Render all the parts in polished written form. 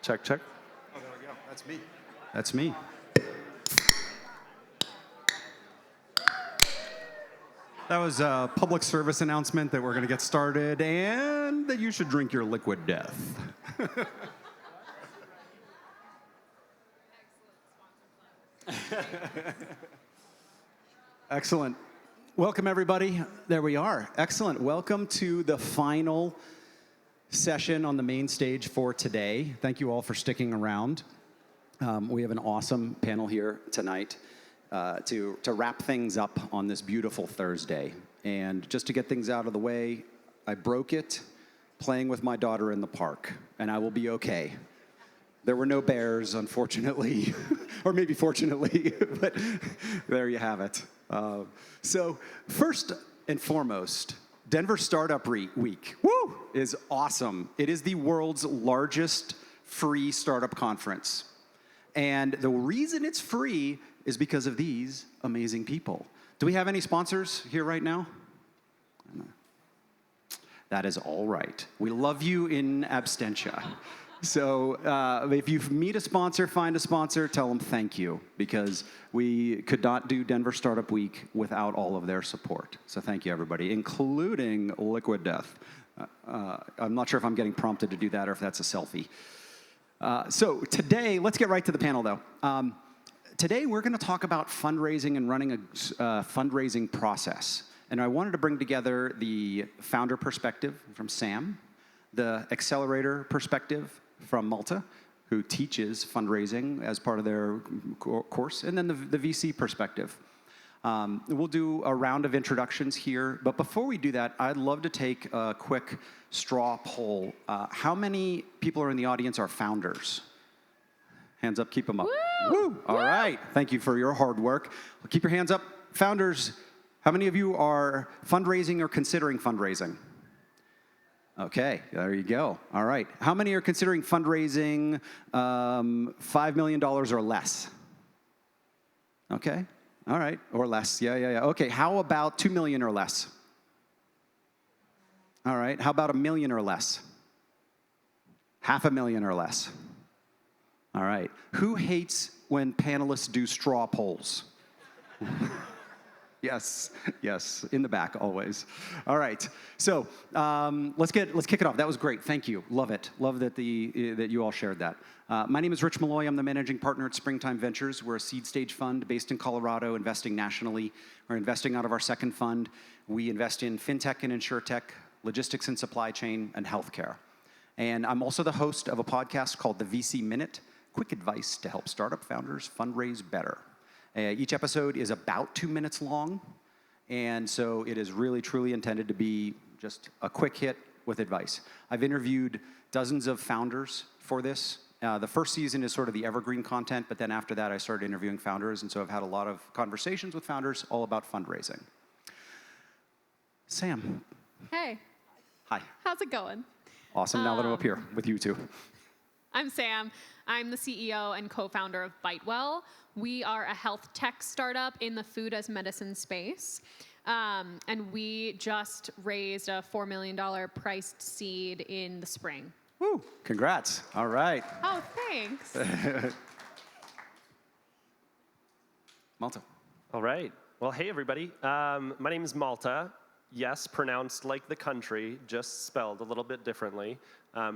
Check, check. Oh, there we go. That's me. That's me. That was a public service announcement that we're going to get started and that you should drink your liquid death. Excellent. Welcome, everybody. There we are. Excellent. Welcome to the final session on the main stage for today. Thank you all for sticking around. We have an awesome panel here tonight to wrap things up on this beautiful Thursday. And just to get things out of the way, I broke it playing with my daughter in the park, and I will be okay. There were no bears, unfortunately, or maybe fortunately, but there you have it. So first and foremost, Denver Startup Week, woo, is awesome. It is the world's largest free startup conference. And the reason it's free is because of these amazing people. Do we have any sponsors here right now? That is all right. We love you in absentia. So if you meet a sponsor, find a sponsor, tell them thank you, because we could not do Denver Startup Week without all of their support. So thank you, everybody, including Liquid Death. I'm not sure if I'm getting prompted to do that or if that's a selfie. So today, let's get right to the panel, though. Today, we're going to talk about fundraising and running a fundraising process. And I wanted to bring together the founder perspective from Sam, the accelerator perspective from Malta, who teaches fundraising as part of their course, and then the VC perspective. We'll do a round of introductions here, but before we do that, I'd love to take a quick straw poll. How many people are in the audience are founders? Hands up, keep them up. Woo! Woo! All right, thank you for your hard work. Well, keep your hands up. Founders, how many of you are fundraising or considering fundraising? Okay, there you go. All right. How many are considering fundraising $5 million or less? Okay. All right. Or less. Yeah. Okay. How about 2 million or less? All right. How about 1 million or less? $500,000 or less? All right. Who hates when panelists do straw polls? Yes, in the back always. All right, so let's kick it off. That was great. Thank you. Love it. Love that that you all shared that. My name is Rich Malloy. I'm the managing partner at Springtime Ventures. We're a seed stage fund based in Colorado, investing nationally. We're investing out of our second fund. We invest in fintech and insurtech, logistics and supply chain, and healthcare. And I'm also the host of a podcast called The VC Minute, quick advice to help startup founders fundraise better. Each episode is about 2 minutes long, and so it is really, truly intended to be just a quick hit with advice. I've interviewed dozens of founders for this. The first season is sort of the evergreen content, but then after that, I started interviewing founders, and so I've had a lot of conversations with founders all about fundraising. Sam. Hey. Hi. How's it going? Awesome, now that I'm up here with you two. I'm Sam. I'm the CEO and co-founder of BiteWell. We are a health tech startup in the food as medicine space. And we just raised a $4 million priced seed in the spring. Woo, congrats. All right. Oh, thanks. Malta. All right. Well, hey, everybody. My name is Malta. Yes, pronounced like the country, just spelled a little bit differently.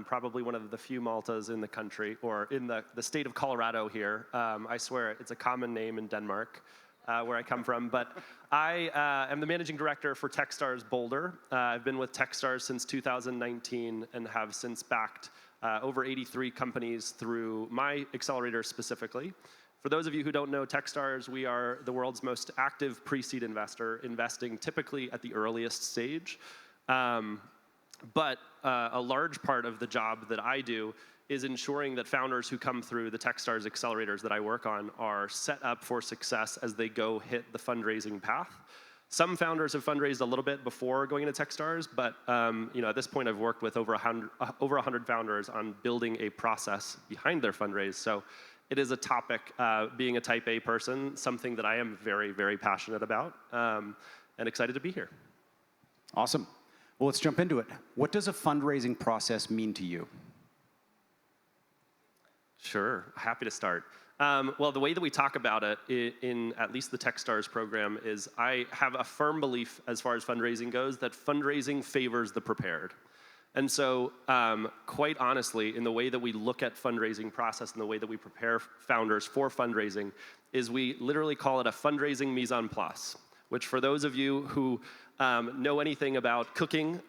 Probably one of the few Maltas in the country, or in the state of Colorado here. I swear it's a common name in Denmark, where I come from. But I am the managing director for Techstars Boulder. I've been with Techstars since 2019 and have since backed over 83 companies through my accelerator specifically. For those of you who don't know Techstars, we are the world's most active pre-seed investor, investing typically at the earliest stage. But a large part of the job that I do is ensuring that founders who come through the Techstars accelerators that I work on are set up for success as they go hit the fundraising path. Some founders have fundraised a little bit before going into Techstars, but at this point I've worked with over 100 founders on building a process behind their fundraise. So it is a topic, being a type A person, something that I am very, very passionate about and excited to be here. Awesome. Well, let's jump into it. What does a fundraising process mean to you? Sure, happy to start. Well, the way that we talk about it in at least the Techstars program is I have a firm belief as far as fundraising goes that fundraising favors the prepared. And so, quite honestly, in the way that we look at fundraising process and the way that we prepare founders for fundraising is we literally call it a fundraising mise en place, which for those of you who know anything about cooking,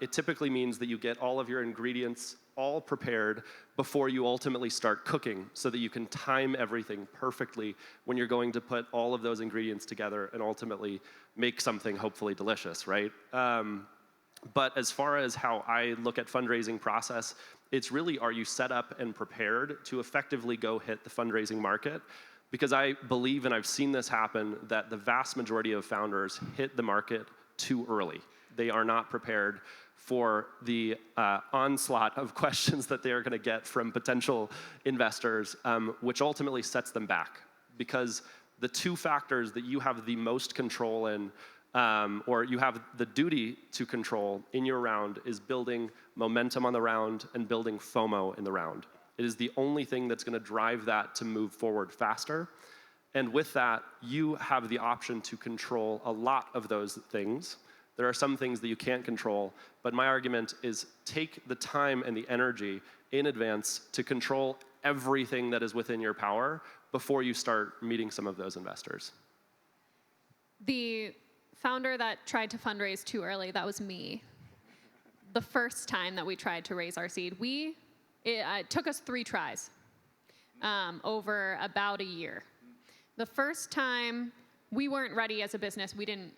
it typically means that you get all of your ingredients all prepared before you ultimately start cooking so that you can time everything perfectly when you're going to put all of those ingredients together and ultimately make something hopefully delicious, right? But as far as how I look at fundraising process, it's really, are you set up and prepared to effectively go hit the fundraising market? Because I believe, and I've seen this happen, that the vast majority of founders hit the market too early. They are not prepared for the onslaught of questions that they are going to get from potential investors, which ultimately sets them back. Because the two factors that you have the most control in, or you have the duty to control in your round, is building momentum on the round and building FOMO in the round. It is the only thing that's going to drive that to move forward faster. And with that, you have the option to control a lot of those things. There are some things that you can't control, but my argument is take the time and the energy in advance to control everything that is within your power before you start meeting some of those investors. The founder that tried to fundraise too early, that was me. The first time that we tried to raise our seed, it took us 3 tries over about a year. The first time, we weren't ready as a business. We didn't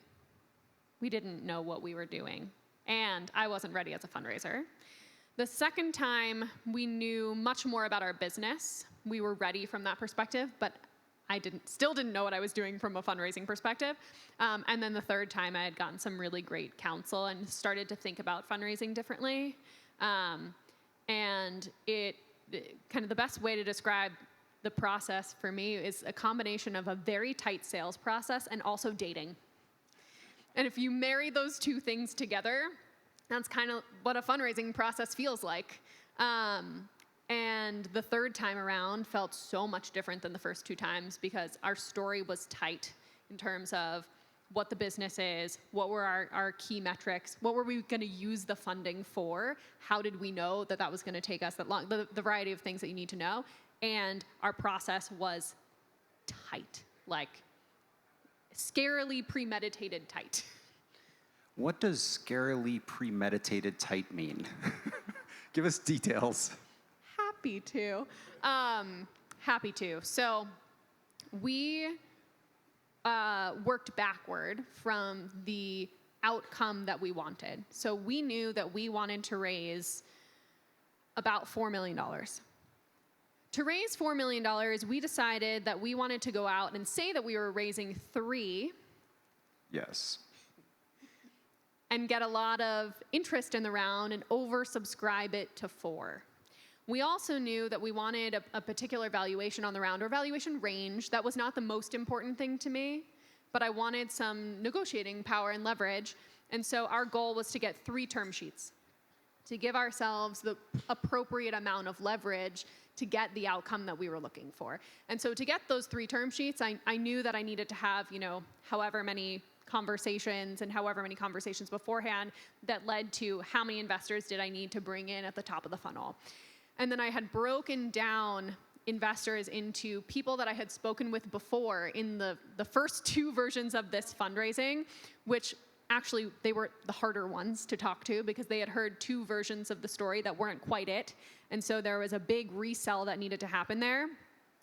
know what we were doing, and I wasn't ready as a fundraiser. The second time, we knew much more about our business. We were ready from that perspective, but I still didn't know what I was doing from a fundraising perspective. And then the third time, I had gotten some really great counsel and started to think about fundraising differently. And kind of the best way to describe the process for me is a combination of a very tight sales process and also dating. And if you marry those two things together, that's kind of what a fundraising process feels like. And the third time around felt so much different than the first 2 times because our story was tight in terms of what the business is, what were our key metrics, what were we going to use the funding for, how did we know that that was going to take us that long, the variety of things that you need to know. And our process was tight, like scarily premeditated tight. What does scarily premeditated tight mean? Give us details. Happy to. So we worked backward from the outcome that we wanted. So we knew that we wanted to raise about $4 million. To raise $4 million, we decided that we wanted to go out and say that we were raising 3. Yes. And get a lot of interest in the round and oversubscribe it to 4. We also knew that we wanted a particular valuation on the round or valuation range. That was not the most important thing to me, but I wanted some negotiating power and leverage. And so our goal was to get 3 term sheets, to give ourselves the appropriate amount of leverage to get the outcome that we were looking for. And so to get those 3 term sheets, I knew that I needed to have, however many conversations and however many conversations beforehand that led to how many investors did I need to bring in at the top of the funnel. And then I had broken down investors into people that I had spoken with before in the first 2 versions of this fundraising, which actually they were the harder ones to talk to because they had heard 2 versions of the story that weren't quite it. And so there was a big resell that needed to happen there.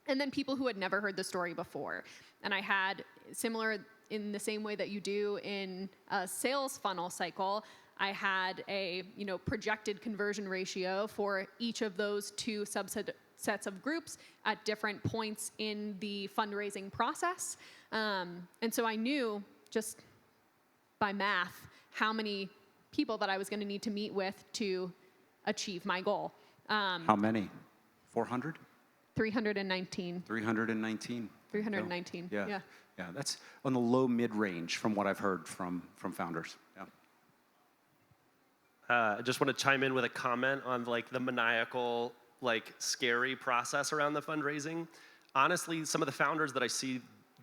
And then people who had never heard the story before. And I had similar in the same way that you do in a sales funnel cycle, I had a projected conversion ratio for each of those 2 subsets of groups at different points in the fundraising process. And so I knew just by math how many people that I was going to need to meet with to achieve my goal. How many? 400? 319. 319. 319. Yeah. Yeah. Yeah, that's on the low mid-range from what I've heard from founders. Yeah. I just want to chime in with a comment on the maniacal like scary process around the fundraising. Honestly, some of the founders that I see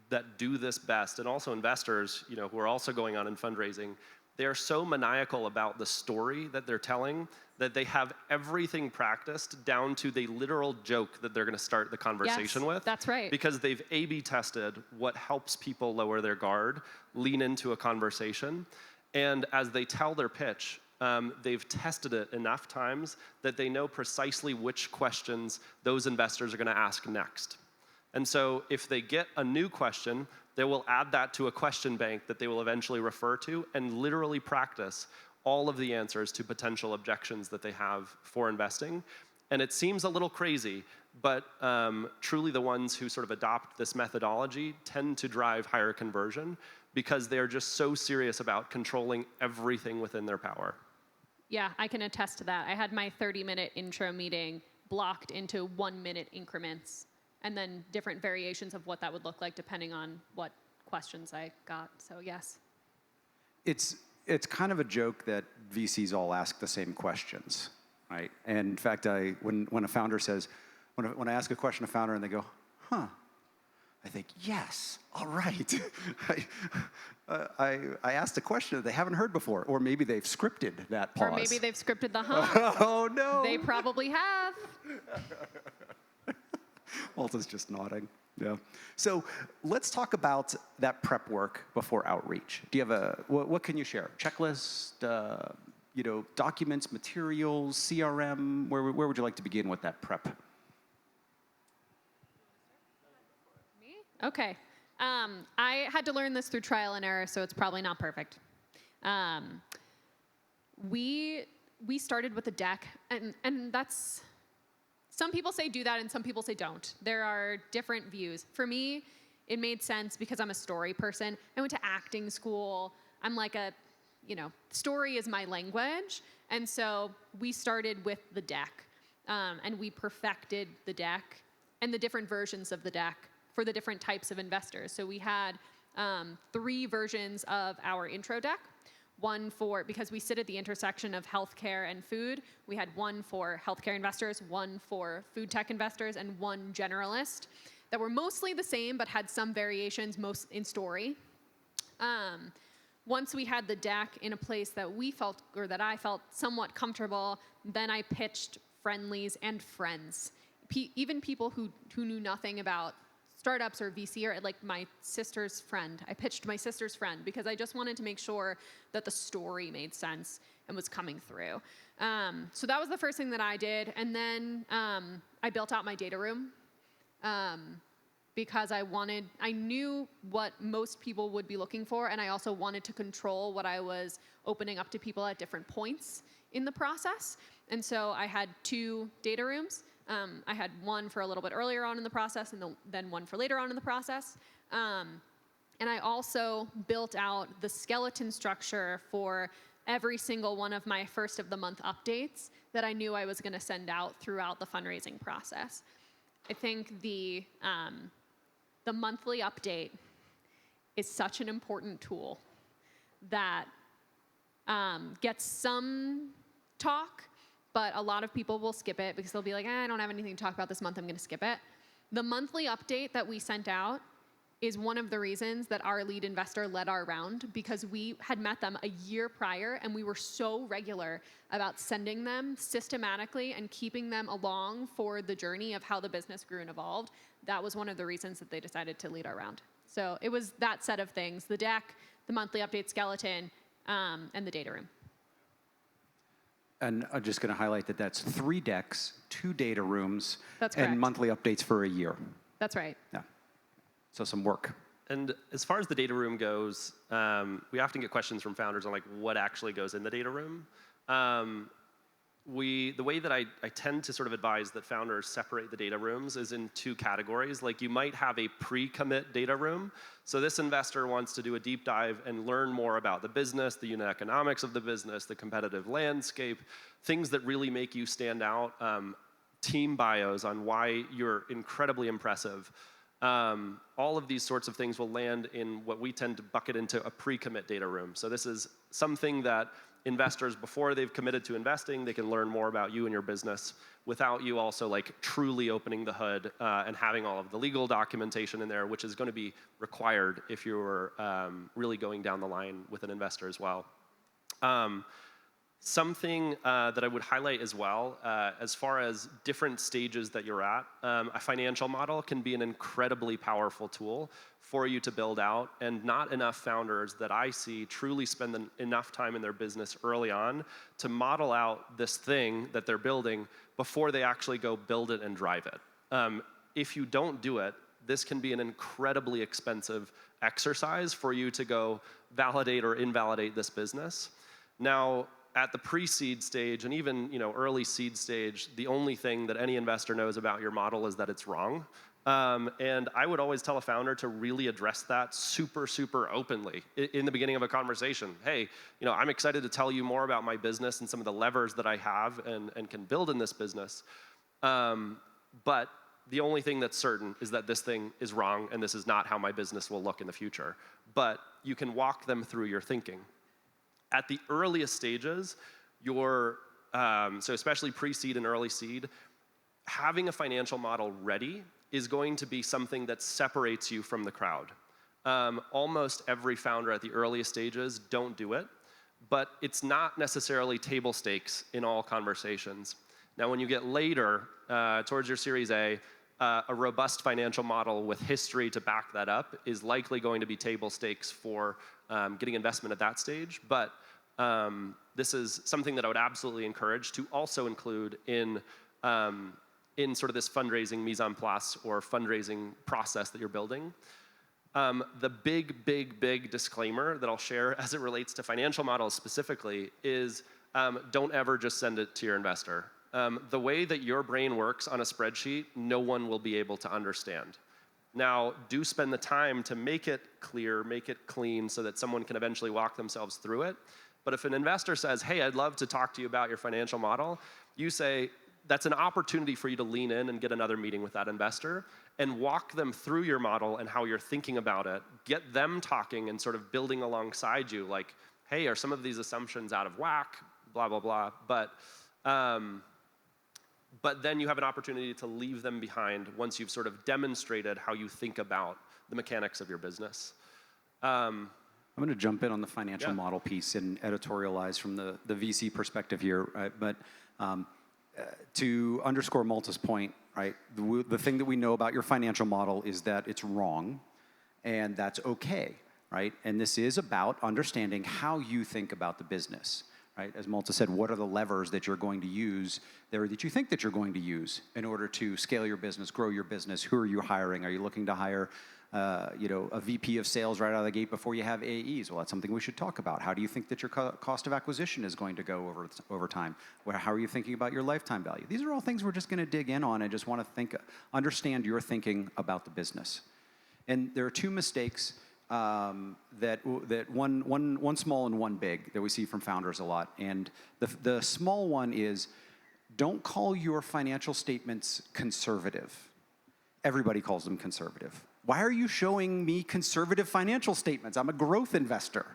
that do this best, and also investors, who are also going on in fundraising, they are so maniacal about the story that they're telling that they have everything practiced down to the literal joke that they're going to start the conversation with. That's right. Because they've A/B tested what helps people lower their guard, lean into a conversation, and as they tell their pitch, they've tested it enough times that they know precisely which questions those investors are going to ask next. And so if they get a new question, they will add that to a question bank that they will eventually refer to and literally practice all of the answers to potential objections that they have for investing. And it seems a little crazy, but truly the ones who sort of adopt this methodology tend to drive higher conversion because they are just so serious about controlling everything within their power. Yeah, I can attest to that. I had my 30-minute intro meeting blocked into 1-minute increments, and then different variations of what that would look like depending on what questions I got. So yes. It's kind of a joke that VCs all ask the same questions, right? And in fact, when a founder says, when I ask a question to a founder and they go, huh, I think, yes, all right. I asked a question that they haven't heard before, or maybe they've scripted that pause. Or maybe they've scripted the huh. Oh, no. They probably have. Walter's just nodding. Yeah. So let's talk about that prep work before outreach. Do you have what can you share? Checklist, documents, materials, CRM? Where would you like to begin with that prep? Me? Okay. I had to learn this through trial and error, so it's probably not perfect. We started with a deck, and that's... Some people say do that, and some people say don't. There are different views. For me, it made sense because I'm a story person. I went to acting school. I'm like story is my language. And so we started with the deck, and we perfected the deck and the different versions of the deck for the different types of investors. So we had 3 versions of our intro deck. One for, because we sit at the intersection of healthcare and food, we had one for healthcare investors, one for food tech investors, and one generalist that were mostly the same but had some variations, most in story. Once we had the deck in a place that we felt, or that I felt somewhat comfortable, then I pitched friendlies and friends. Even people who knew nothing about startups or VC, or like my sister's friend. I pitched my sister's friend because I just wanted to make sure that the story made sense and was coming through. So that was the first thing that I did. And then I built out my data room because I knew what most people would be looking for, and I also wanted to control what I was opening up to people at different points in the process. And so I had 2 data rooms. I had one for a little bit earlier on in the process, and then one for later on in the process. And I also built out the skeleton structure for every single one of my first of the month updates that I knew I was going to send out throughout the fundraising process. I think the monthly update is such an important tool that gets some talk, but a lot of people will skip it because they'll be like, I don't have anything to talk about this month, I'm going to skip it. The monthly update that we sent out is one of the reasons that our lead investor led our round, because we had met them a year prior and we were so regular about sending them systematically and keeping them along for the journey of how the business grew and evolved. That was one of the reasons that they decided to lead our round. So it was that set of things: the deck, the monthly update skeleton, and the data room. And I'm just going to highlight that that's 3 decks, 2 data rooms, That's correct. and monthly updates for a year. That's right. Yeah. So some work. And as far as the data room goes, we often get questions from founders on like what actually goes in the data room. The way that I tend to sort of advise that founders separate the data rooms is in 2 categories. Like you might have a pre-commit data room. So this investor wants to do a deep dive and learn more about the business, the unit economics of the business, the competitive landscape, things that really make you stand out, team bios on why you're incredibly impressive. All of these sorts of things will land in what we tend to bucket into a pre-commit data room. So this is something that investors, before they've committed to investing, they can learn more about you and your business without you also like truly opening the hood and having all of the legal documentation in there, which is going to be required if you're really going down the line with an investor as well. Something that I would highlight as well, as far as different stages that you're at, a financial model can be an incredibly powerful tool for you to build out, and not enough founders that I see truly spend enough time in their business early on to model out this thing that they're building before they actually go build it and drive it. If you don't do it, this can be an incredibly expensive exercise for you to go validate or invalidate this business. Now, at the pre-seed stage and even early seed stage, the only thing that any investor knows about your model is that it's wrong. And I would always tell a founder to really address that super, super openly in the beginning of a conversation. Hey, I'm excited to tell you more about my business and some of the levers that I have and can build in this business. But the only thing that's certain is that this thing is wrong and this is not how my business will look in the future. But you can walk them through your thinking. At the earliest stages, so especially pre-seed and early seed, having a financial model ready is going to be something that separates you from the crowd. Almost every founder at the earliest stages don't do it, but it's not necessarily table stakes in all conversations. Now, when you get later, towards your Series A, a robust financial model with history to back that up is likely going to be table stakes for getting investment at that stage. But this is something that I would absolutely encourage to also include in sort of this fundraising mise en place or fundraising process that you're building. The big disclaimer that I'll share as it relates to financial models specifically is don't ever just send it to your investor. The way that your brain works on a spreadsheet, no one will be able to understand. Now, do spend the time to make it clear, make it clean so that someone can eventually walk themselves through it. But if an investor says, hey, I'd love to talk to you about your financial model, you say, that's an opportunity for you to lean in and get another meeting with that investor and walk them through your model and how you're thinking about it. Get them talking and sort of building alongside you, like, hey, are some of these assumptions out of whack, blah, blah, blah. But then you have an opportunity to leave them behind once you've sort of demonstrated how you think about the mechanics of your business. I'm going to jump in on the financial model piece and editorialize from the VC perspective here, right? But to underscore Malta's point, right? The thing that we know about your financial model is that it's wrong, and that's okay, right? And this is about understanding how you think about the business, right? As Malta said, what are the levers that you're going to use there that you think that you're going to use in order to scale your business, grow your business? Who are you hiring? Are you looking to hire a VP of sales right out of the gate before you have AEs? Well, that's something we should talk about. How do you think that your cost of acquisition is going to go over time? How are you thinking about your lifetime value? These are all things we're just going to dig in on and just want to understand your thinking about the business. And there are two mistakes that one small and one big that we see from founders a lot. And the small one is, don't call your financial statements conservative. Everybody calls them conservative. Why are you showing me conservative financial statements? I'm a growth investor.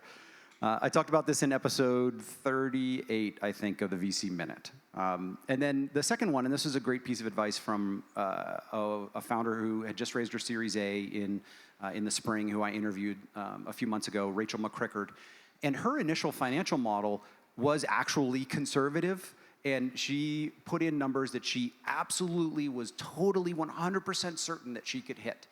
I talked about this in episode 38, I think, of the VC Minute. And then the second one, and this is a great piece of advice from a founder who had just raised her Series A in the spring, who I interviewed a few months ago, Rachel McCrickard. And her initial financial model was actually conservative. And she put in numbers that she absolutely was totally 100% certain that she could hit.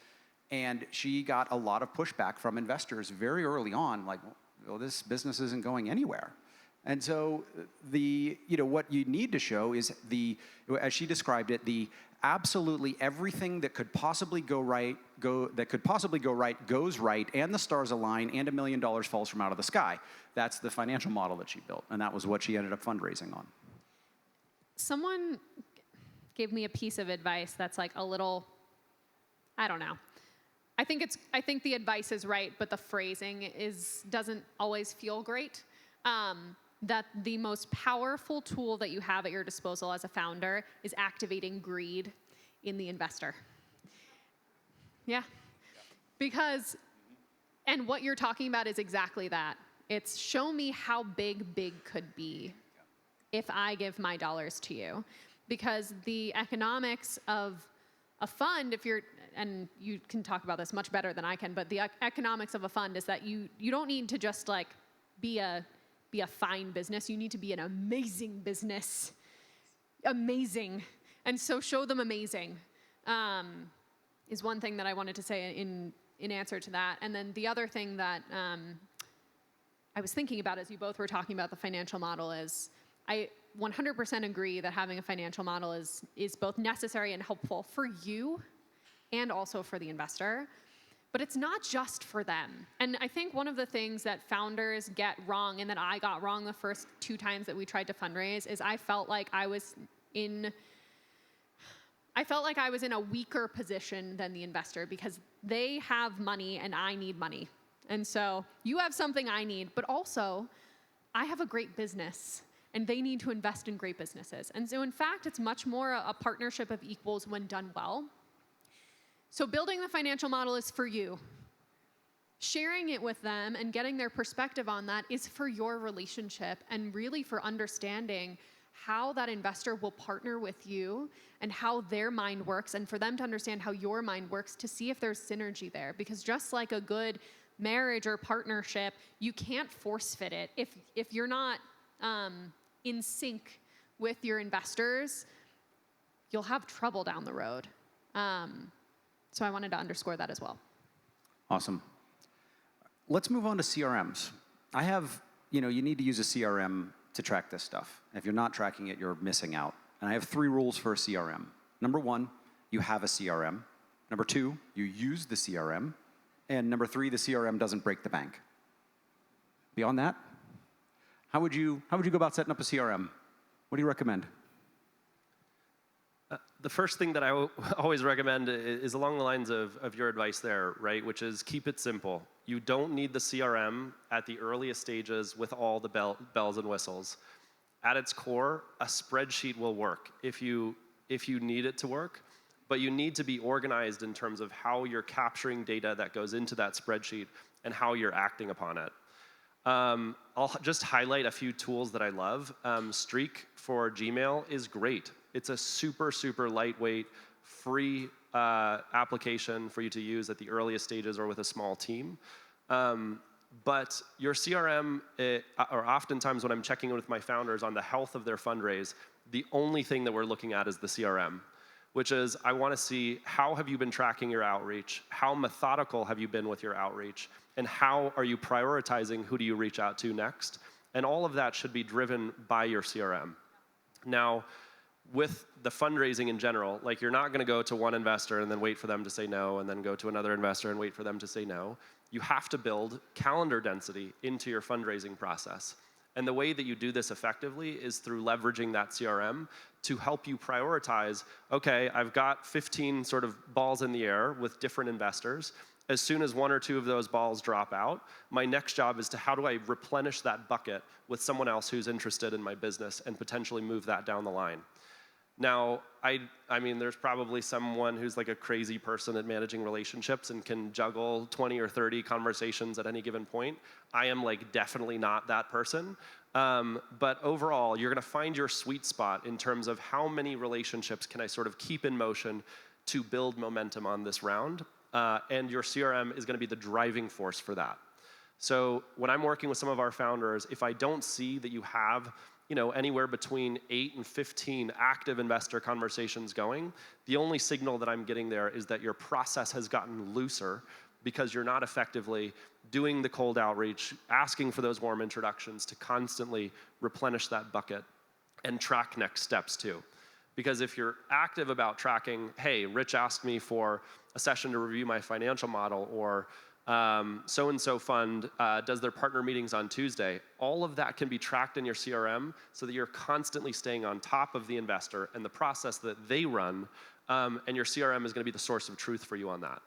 And she got a lot of pushback from investors very early on, like, well, this business isn't going anywhere. And so what you need to show is as she described it, the absolutely everything that could possibly go right goes right, and the stars align, and $1 million falls from out of the sky. That's the financial model that she built, and that was what she ended up fundraising on. Someone gave me a piece of advice that's like a little, I don't know. I think the advice is right, but the phrasing doesn't always feel great. That the most powerful tool that you have at your disposal as a founder is activating greed in the investor. Yeah. Because, and what you're talking about is exactly that. It's show me how big could be if I give my dollars to you. Because the economics of a fund, and you can talk about this much better than I can, but the economics of a fund is that you don't need to just like be a fine business. You need to be an amazing business. Amazing. And so show them amazing is one thing that I wanted to say in answer to that. And then the other thing that I was thinking about as you both were talking about the financial model is I 100% agree that having a financial model is both necessary and helpful for you and also for the investor. But it's not just for them. And I think one of the things that founders get wrong and that I got wrong the first 2 times that we tried to fundraise is I felt like I was in a weaker position than the investor because they have money and I need money. And so you have something I need, but also I have a great business and they need to invest in great businesses. And so in fact, it's much more a partnership of equals when done well. So building the financial model is for you. Sharing it with them and getting their perspective on that is for your relationship and really for understanding how that investor will partner with you and how their mind works and for them to understand how your mind works to see if there's synergy there. Because just like a good marriage or partnership, you can't force fit it. If you're not in sync with your investors, you'll have trouble down the road. So I wanted to underscore that as well. Awesome. Let's move on to CRMs. You need to use a CRM to track this stuff. If you're not tracking it, you're missing out. And I have 3 rules for a CRM. Number 1, you have a CRM. Number 2, you use the CRM. And number 3, the CRM doesn't break the bank. Beyond that, how would you go about setting up a CRM? What do you recommend? The first thing that I always recommend is along the lines of your advice there, right? Which is keep it simple. You don't need the CRM at the earliest stages with all the bells and whistles. At its core, a spreadsheet will work if you need it to work, but you need to be organized in terms of how you're capturing data that goes into that spreadsheet and how you're acting upon it. I'll just highlight a few tools that I love. Streak for Gmail is great. It's a super, super lightweight, free application for you to use at the earliest stages or with a small team. But your CRM, or oftentimes when I'm checking in with my founders on the health of their fundraise, the only thing that we're looking at is the CRM, which is I want to see how have you been tracking your outreach, how methodical have you been with your outreach, and how are you prioritizing who do you reach out to next? And all of that should be driven by your CRM. Now, with the fundraising in general, like you're not going to go to one investor and then wait for them to say no, and then go to another investor and wait for them to say no. You have to build calendar density into your fundraising process. And the way that you do this effectively is through leveraging that CRM to help you prioritize, okay, I've got 15 sort of balls in the air with different investors. As soon as 1 or 2 of those balls drop out, my next job is to how do I replenish that bucket with someone else who's interested in my business and potentially move that down the line. Now, I mean, there's probably someone who's like a crazy person at managing relationships and can juggle 20 or 30 conversations at any given point. I am like definitely not that person. But overall, you're gonna find your sweet spot in terms of how many relationships can I sort of keep in motion to build momentum on this round. And your CRM is gonna be the driving force for that. So when I'm working with some of our founders, if I don't see that you have anywhere between 8 and 15 active investor conversations going, the only signal that I'm getting there is that your process has gotten looser because you're not effectively doing the cold outreach, asking for those warm introductions to constantly replenish that bucket and track next steps too. Because if you're active about tracking, hey, Rich asked me for a session to review my financial model, or so-and-so fund does their partner meetings on Tuesday. All of that can be tracked in your CRM so that you're constantly staying on top of the investor and the process that they run, and your CRM is going to be the source of truth for you on that.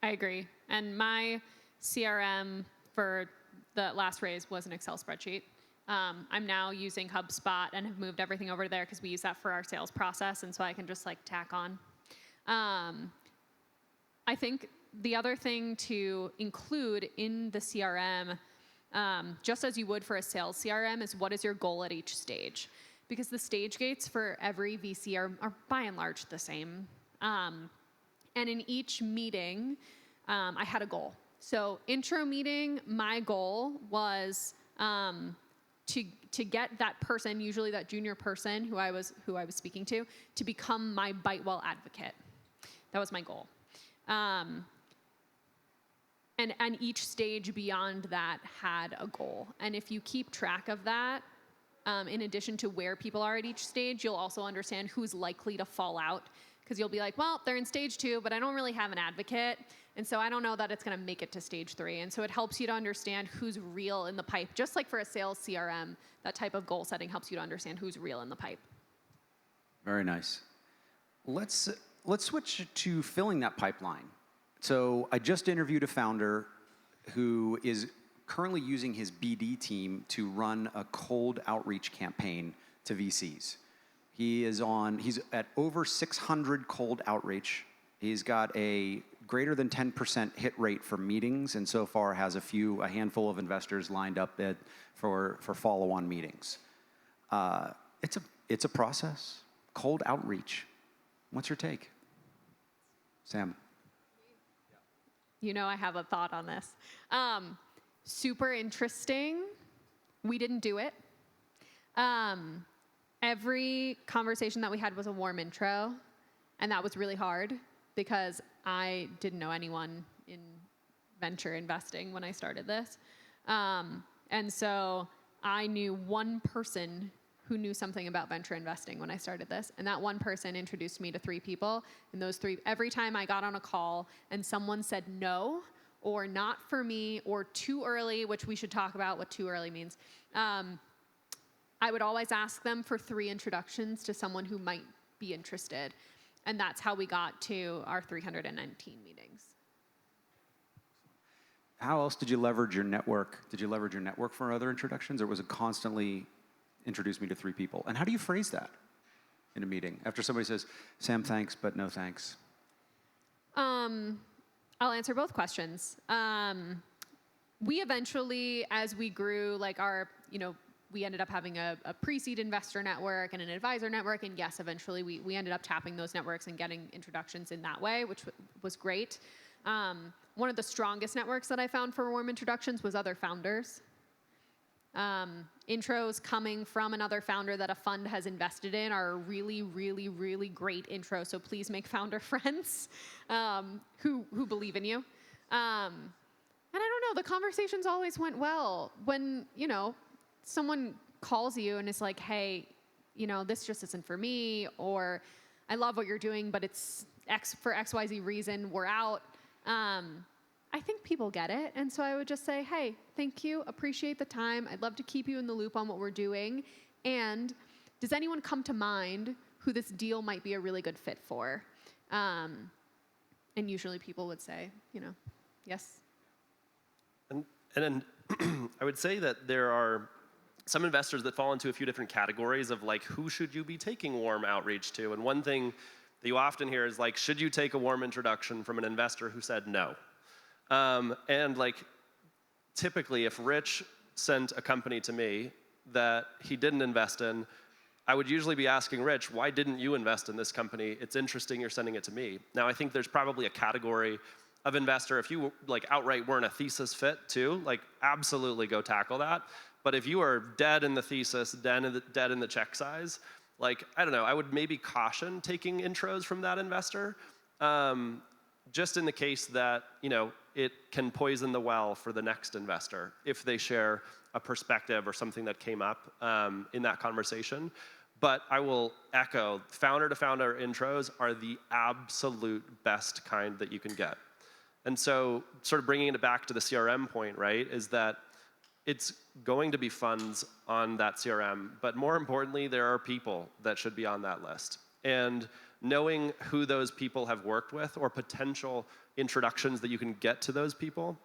I agree. And my CRM for the last raise was an Excel spreadsheet. I'm now using HubSpot and have moved everything over there because we use that for our sales process, and so I can just like tack on. I think the other thing to include in the CRM, just as you would for a sales CRM, is what is your goal at each stage? Because the stage gates for every VC are by and large the same. And in each meeting, I had a goal. So intro meeting, my goal was to get that person, usually that junior person who I was speaking to become my BiteWell advocate. That was my goal. And each stage beyond that had a goal. And if you keep track of that, in addition to where people are at each stage, you'll also understand who's likely to fall out. Because you'll be like, well, they're in stage 2, but I don't really have an advocate. And so I don't know that it's going to make it to stage 3. And so it helps you to understand who's real in the pipe. Just like for a sales CRM, that type of goal setting helps you to understand who's real in the pipe. Very nice. Let's switch to filling that pipeline. So I just interviewed a founder who is currently using his BD team to run a cold outreach campaign to VCs. He's at over 600 cold outreach. He's got a greater than 10% hit rate for meetings, and so far has a handful of investors lined up for follow-on meetings. It's a process. Cold outreach. What's your take, Sam? You know I have a thought on this. Super interesting. We didn't do it. Every conversation that we had was a warm intro, and that was really hard because I didn't know anyone in venture investing when I started this. And so I knew one person who knew something about venture investing when I started this, and that one person introduced me to 3 people, and those 3, every time I got on a call and someone said no, or not for me, or too early, which we should talk about what too early means, I would always ask them for 3 introductions to someone who might be interested. And that's how we got to our 319 meetings. How else did you leverage your network? Did you leverage your network for other introductions, or was it constantly introduce me to 3 people? And how do you phrase that in a meeting after somebody says, Sam, thanks, but no thanks? I'll answer both questions. We eventually, as we grew, we ended up having a pre-seed investor network and an advisor network. And yes, eventually we ended up tapping those networks and getting introductions in that way, which was great. One of the strongest networks that I found for warm introductions was other founders. Intros coming from another founder that a fund has invested in are a really, really, really great intro. So please make founder friends who believe in you. And I don't know, the conversations always went well. When, someone calls you and is like, hey, this just isn't for me, or I love what you're doing, but it's for XYZ reason, we're out. I think people get it. And so I would just say, hey, thank you, appreciate the time. I'd love to keep you in the loop on what we're doing. And does anyone come to mind who this deal might be a really good fit for? And usually people would say, yes. And then I would say that there are some investors that fall into a few different categories of who should you be taking warm outreach to? And one thing that you often hear is should you take a warm introduction from an investor who said no? And typically if Rich sent a company to me that he didn't invest in, I would usually be asking Rich, why didn't you invest in this company? It's interesting you're sending it to me. Now I think there's probably a category of investor, if you outright weren't a thesis fit too, absolutely go tackle that. But if you are dead in the thesis, dead in the check size, I don't know, I would maybe caution taking intros from that investor, just in the case that, it can poison the well for the next investor if they share a perspective or something that came up in that conversation. But I will echo, founder-to-founder intros are the absolute best kind that you can get. And so sort of bringing it back to the CRM point, right, is that it's going to be funds on that CRM, but more importantly, there are people that should be on that list. And knowing who those people have worked with or potential introductions that you can get to those people,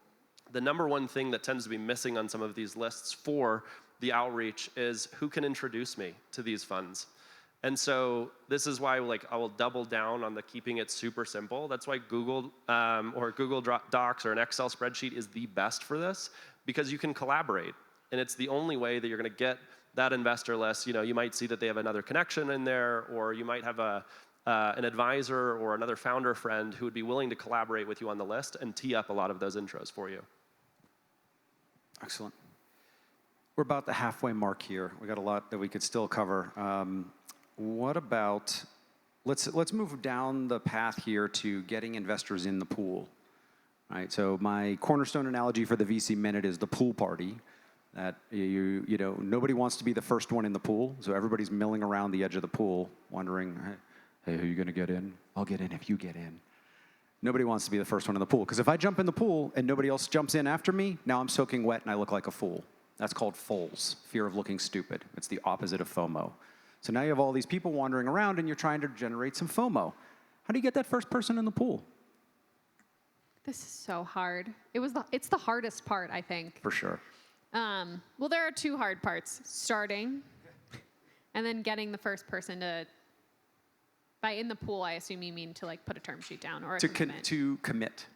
the number one thing that tends to be missing on some of these lists for the outreach is who can introduce me to these funds. And so this is why I will double down on the keeping it super simple. That's why Google or Google Docs or an Excel spreadsheet is the best for this, because you can collaborate. And it's the only way that you're going to get that investor list. You might see that they have another connection in there, or you might have an advisor or another founder friend who would be willing to collaborate with you on the list and tee up a lot of those intros for you. Excellent. We're about the halfway mark here. We got a lot that we could still cover. What about, let's move down the path here to getting investors in the pool. Right? So my cornerstone analogy for the VC Minute is the pool party. That nobody wants to be the first one in the pool, so everybody's milling around the edge of the pool, wondering, hey, are you going to get in? I'll get in if you get in. Nobody wants to be the first one in the pool, because if I jump in the pool and nobody else jumps in after me, now I'm soaking wet and I look like a fool. That's called FOLS, fear of looking stupid. It's the opposite of FOMO. So now you have all these people wandering around and you're trying to generate some FOMO. How do you get that first person in the pool? This is so hard. It's the hardest part, I think. For sure. Well, there are two hard parts: starting, and then getting the first person to. By in the pool, I assume you mean to put a term sheet down or to commit. To commit.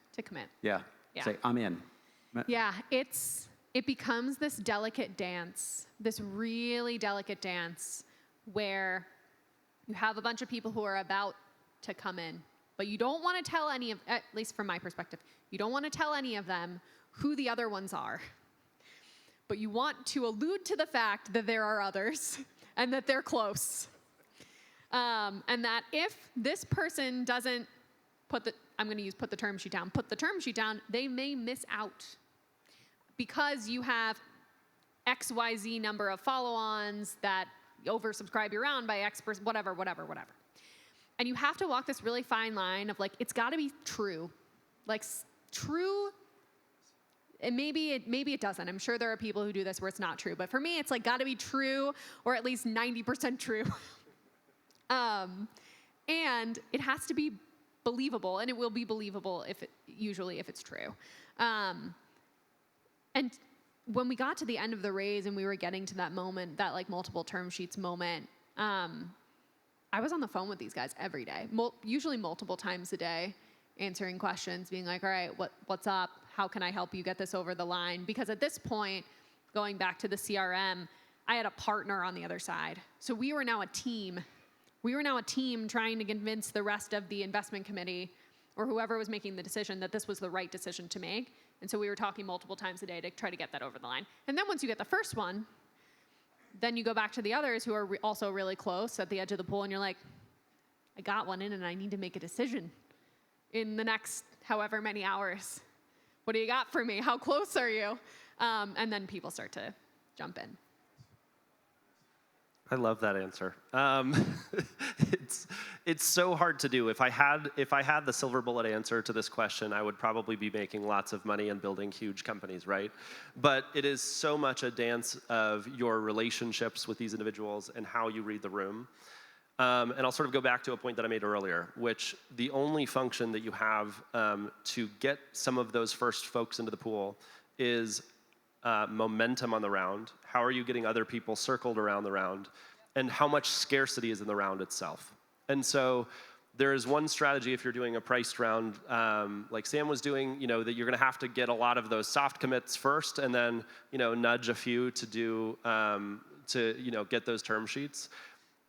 Yeah. Say I'm in. Yeah, it becomes this delicate dance, this really delicate dance, where you have a bunch of people who are about to come in, but you don't want to tell any of, at least from my perspective, you don't want to tell any of them who the other ones are. But you want to allude to the fact that there are others and that they're close. And that if this person doesn't put the term sheet down, they may miss out because you have XYZ number of follow-ons that oversubscribe your round by X person, whatever. And you have to walk this really fine line of it's got to be true. True. And maybe it doesn't. I'm sure there are people who do this where it's not true. But for me, it's got to be true, or at least 90% true. And it has to be believable, and it will be believable if it's true. And when we got to the end of the raise and we were getting to that moment, that multiple term sheets moment, I was on the phone with these guys every day, usually multiple times a day, answering questions, being like, all right, what's up? How can I help you get this over the line? Because at this point, going back to the CRM, I had a partner on the other side. So we were now a team. We were now a team trying to convince the rest of the investment committee or whoever was making the decision that this was the right decision to make. And so we were talking multiple times a day to try to get that over the line. And then once you get the first one, then you go back to the others who are also really close at the edge of the pool, and you're like, I got one in and I need to make a decision in the next however many hours. What do you got for me? How close are you? And then people start to jump in. I love that answer. It's so hard to do. If I had the silver bullet answer to this question, I would probably be making lots of money and building huge companies, right? But it is so much a dance of your relationships with these individuals and how you read the room. And I'll sort of go back to a point that I made earlier, which the only function that you have to get some of those first folks into the pool is momentum on the round. How are you getting other people circled around the round? And how much scarcity is in the round itself? And so there is one strategy if you're doing a priced round, like Sam was doing, that you're going to have to get a lot of those soft commits first, and then nudge a few to do get those term sheets.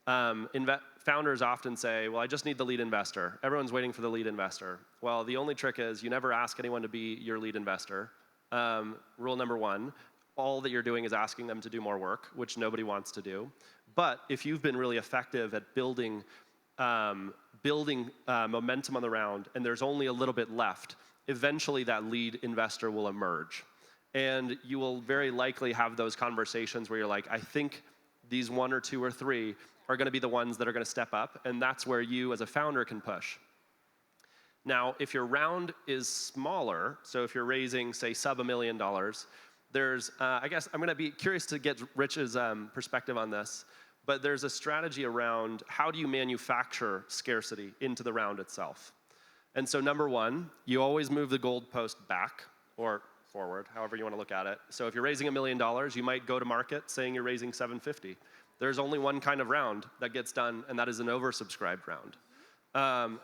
Founders often say, well, I just need the lead investor. Everyone's waiting for the lead investor. Well, the only trick is you never ask anyone to be your lead investor. Rule number one, all that you're doing is asking them to do more work, which nobody wants to do. But if you've been really effective at building momentum on the round and there's only a little bit left, eventually that lead investor will emerge. And you will very likely have those conversations where you're like, I think these one or two or three are going to be the ones that are going to step up, and that's where you as a founder can push. Now, if your round is smaller, so if you're raising, say, sub $1 million, there's, I guess I'm going to be curious to get Rich's perspective on this, but there's a strategy around how do you manufacture scarcity into the round itself. And so number one, you always move the goalpost back or forward, however you want to look at it. So if you're raising $1 million, you might go to market saying you're raising $750. there's only one kind of round that gets done, and that is an oversubscribed round.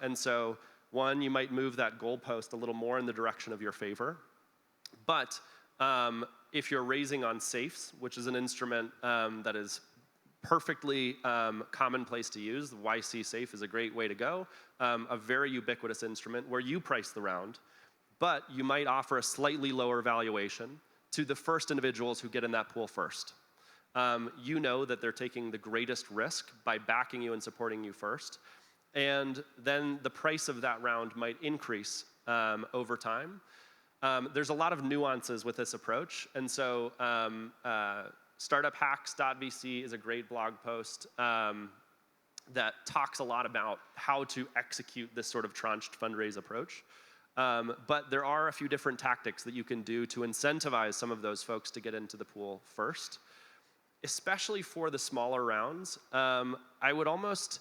And so, one, you might move that goalpost a little more in the direction of your favor. But if you're raising on safes, which is an instrument that is perfectly commonplace to use, the YC safe is a great way to go, a very ubiquitous instrument where you price the round, but you might offer a slightly lower valuation to the first individuals who get in that pool first. You know that they're taking the greatest risk by backing you and supporting you first, and then the price of that round might increase over time. There's a lot of nuances with this approach, and so startuphacks.vc is a great blog post that talks a lot about how to execute this sort of tranched fundraise approach. But there are a few different tactics that you can do to incentivize some of those folks to get into the pool first. Especially for the smaller rounds, I would almost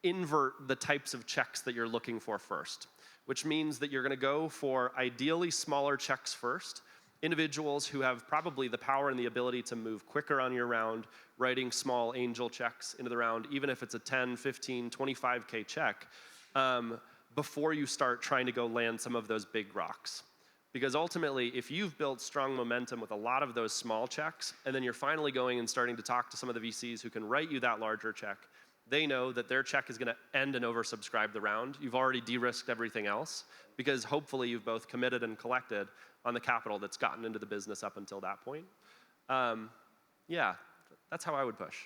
invert the types of checks that you're looking for first, which means that you're going to go for ideally smaller checks first, individuals who have probably the power and the ability to move quicker on your round, writing small angel checks into the round, even if it's a 10, 15, 25K check, before you start trying to go land some of those big rocks. Because ultimately, if you've built strong momentum with a lot of those small checks, and then you're finally going and starting to talk to some of the VCs who can write you that larger check, they know that their check is going to end and oversubscribe the round. You've already de-risked everything else, because hopefully you've both committed and collected on the capital that's gotten into the business up until that point. Yeah, that's how I would push.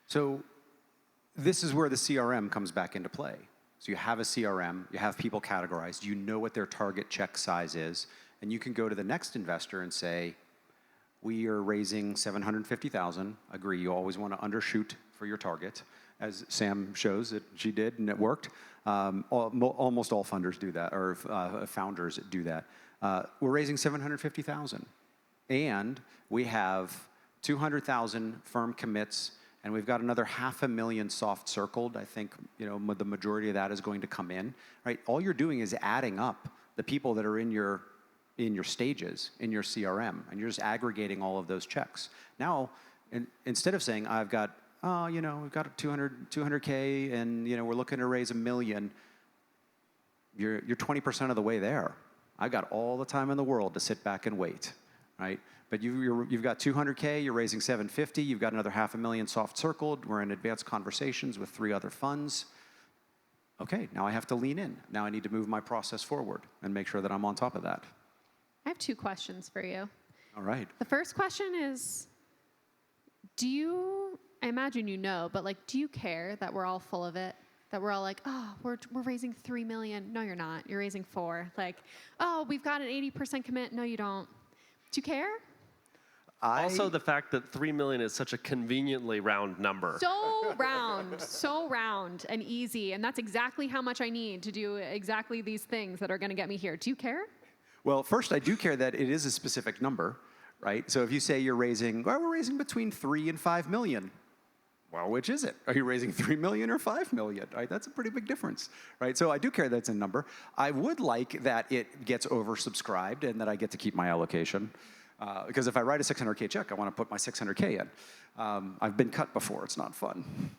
So this is where the CRM comes back into play. So you have a CRM, you have people categorized, you know what their target check size is, and you can go to the next investor and say, we are raising $750,000. Agree, you always want to undershoot for your target, as Sam shows that she did, and it worked. Almost all funders do that, or founders do that. We're raising $750,000, and we have 200,000 firm commits, and we've got another 500,000 soft circled. I think the majority of that is going to come in. Right? All you're doing is adding up the people that are in your stages, in your CRM, and you're just aggregating all of those checks. Now, instead of saying, I've got, we've got 200K, and we're looking to raise $1 million, you're 20% of the way there. I've got all the time in the world to sit back and wait, right? But you've got 200K, you're raising 750, you've got another 500,000 soft circled, we're in advanced conversations with 3 other funds. Okay, now I have to lean in. Now I need to move my process forward and make sure that I'm on top of that. I have 2 questions for you. All right. The first question is, I imagine but do you care that we're all full of it? That we're all like, oh, we're raising $3 million. No, you're not. You're raising 4. Like, oh, we've got an 80% commit. No, you don't. Do you care? Also, the fact that 3 million is such a conveniently round number. So round and easy. And that's exactly how much I need to do exactly these things that are going to get me here. Do you care? Well, first, I do care that it is a specific number, right? So if you say we're raising between 3 and 5 million. Well, which is it? Are you raising 3 million or 5 million? Right? That's a pretty big difference, right? So I do care that's a number. I would like that it gets oversubscribed and that I get to keep my allocation. Because if I write a 600K check, I want to put my 600K in. I've been cut before. It's not fun.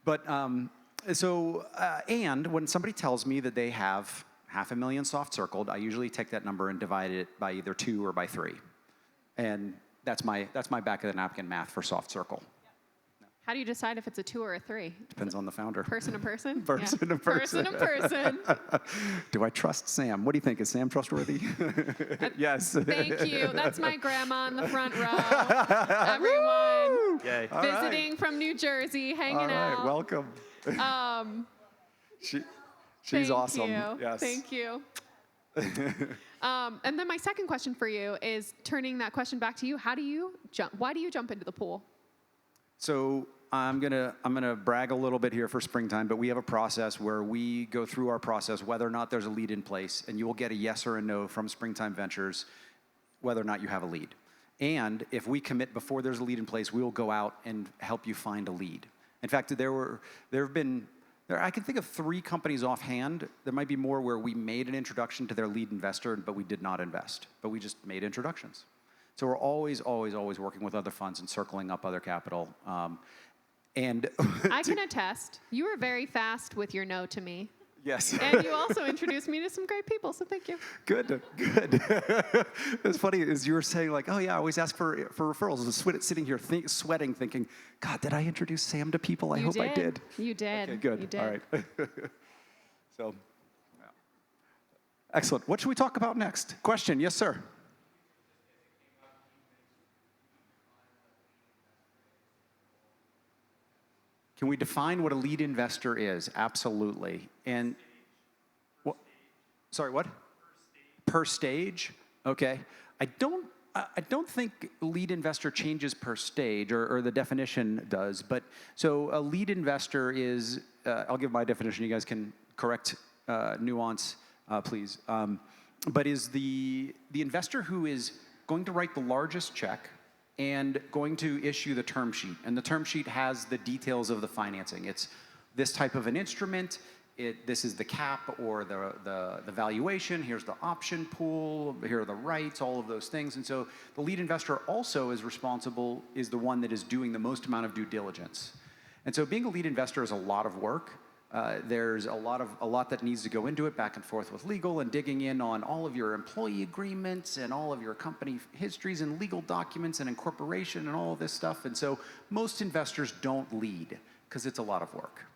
But and when somebody tells me that they have 500,000 soft circled, I usually take that number and divide it by either 2 or by 3. And that's my back of the napkin math for soft circle. How do you decide if it's a 2 or a 3? Depends on the founder. Person to person? Person to person. Person to person. Do I trust Sam? What do you think? Is Sam trustworthy? Yes. Thank you. That's my grandma in the front row. Everyone. Yay. Visiting from New Jersey, hanging out. Welcome. She's Thank awesome. You. Yes. Thank you. And then my second question for you is turning that question back to you. How do you jump? Why do you jump into the pool? So I'm gonna brag a little bit here for springtime, but we have a process where we go through our process whether or not there's a lead in place, and you will get a yes or a no from Springtime Ventures whether or not you have a lead. And if we commit before there's a lead in place, we will go out and help you find a lead. In fact, I can think of 3 companies offhand. There might be more where we made an introduction to their lead investor, but we did not invest, but we just made introductions. So we're always working with other funds and circling up other capital. And I can attest. You were very fast with your no to me. yes. And you also introduced me to some great people, so thank you. Good. It's funny as you were saying, like, oh yeah, I always ask for referrals. I was sitting here sweating, thinking, God, did I introduce Sam to people? I hope I did. You did. Okay, good. You did. All right. So, yeah. Excellent. What should we talk about next? Question. Yes, sir. Can we define what a lead investor is? Absolutely. And what? Sorry, what? Per stage. Okay. I don't think lead investor changes per stage, or the definition does. But so a lead investor is, I'll give my definition. You guys can correct nuance, please. But is the investor who is going to write the largest check and going to issue the term sheet. And the term sheet has the details of the financing. It's this type of an instrument. This is the cap or the valuation. Here's the option pool. Here are the rights, all of those things. And so the lead investor also is the one that is doing the most amount of due diligence. And so being a lead investor is a lot of work. There's a lot that needs to go into it, back and forth with legal and digging in on all of your employee agreements and all of your company histories and legal documents and incorporation and all of this stuff. And so most investors don't lead because it's a lot of work.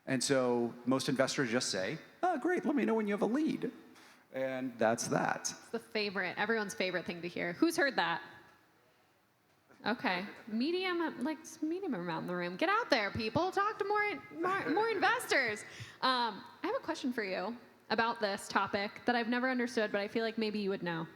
And so most investors just say, oh, great, let me know when you have a lead. And that's that. It's everyone's favorite thing to hear. Who's heard that? Okay, medium around the room. Get out there, people. Talk to more investors. I have a question for you about this topic that I've never understood, but I feel like maybe you would know.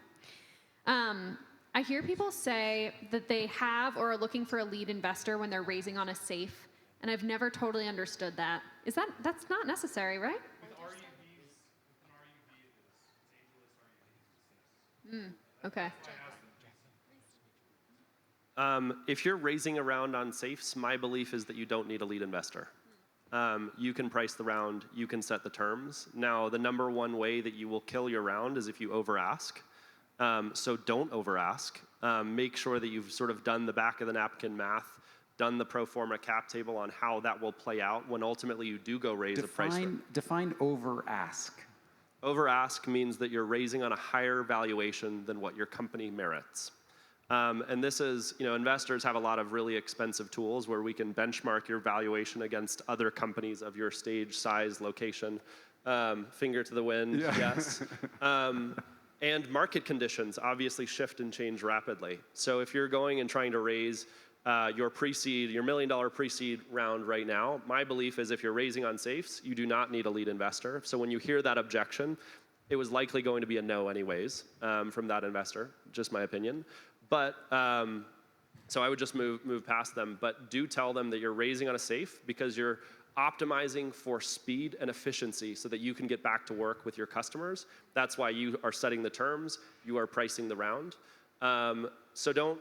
I hear people say that they have or are looking for a lead investor when they're raising on a safe, and I've never totally understood that. That's not necessary, right? With RUVs, it is angeless RUVs. Okay. If you're raising a round on safes, my belief is that you don't need a lead investor. You can price the round, you can set the terms. Now, the number one way that you will kill your round is if you over-ask. So don't over-ask. Make sure that you've sort of done the back of the napkin math, done the pro forma cap table on how that will play out when ultimately you do go raise a price. Define over-ask. Over-ask means that you're raising on a higher valuation than what your company merits. And this is, investors have a lot of really expensive tools where we can benchmark your valuation against other companies of your stage, size, location, finger to the wind, yes. And market conditions obviously shift and change rapidly. So if you're going and trying to raise your $1 million pre-seed round right now, my belief is if you're raising on safes, you do not need a lead investor. So when you hear that objection, it was likely going to be a no anyways from that investor, just my opinion. But, so I would just move past them, but do tell them that you're raising on a safe because you're optimizing for speed and efficiency so that you can get back to work with your customers. That's why you are setting the terms, you are pricing the round. So don't,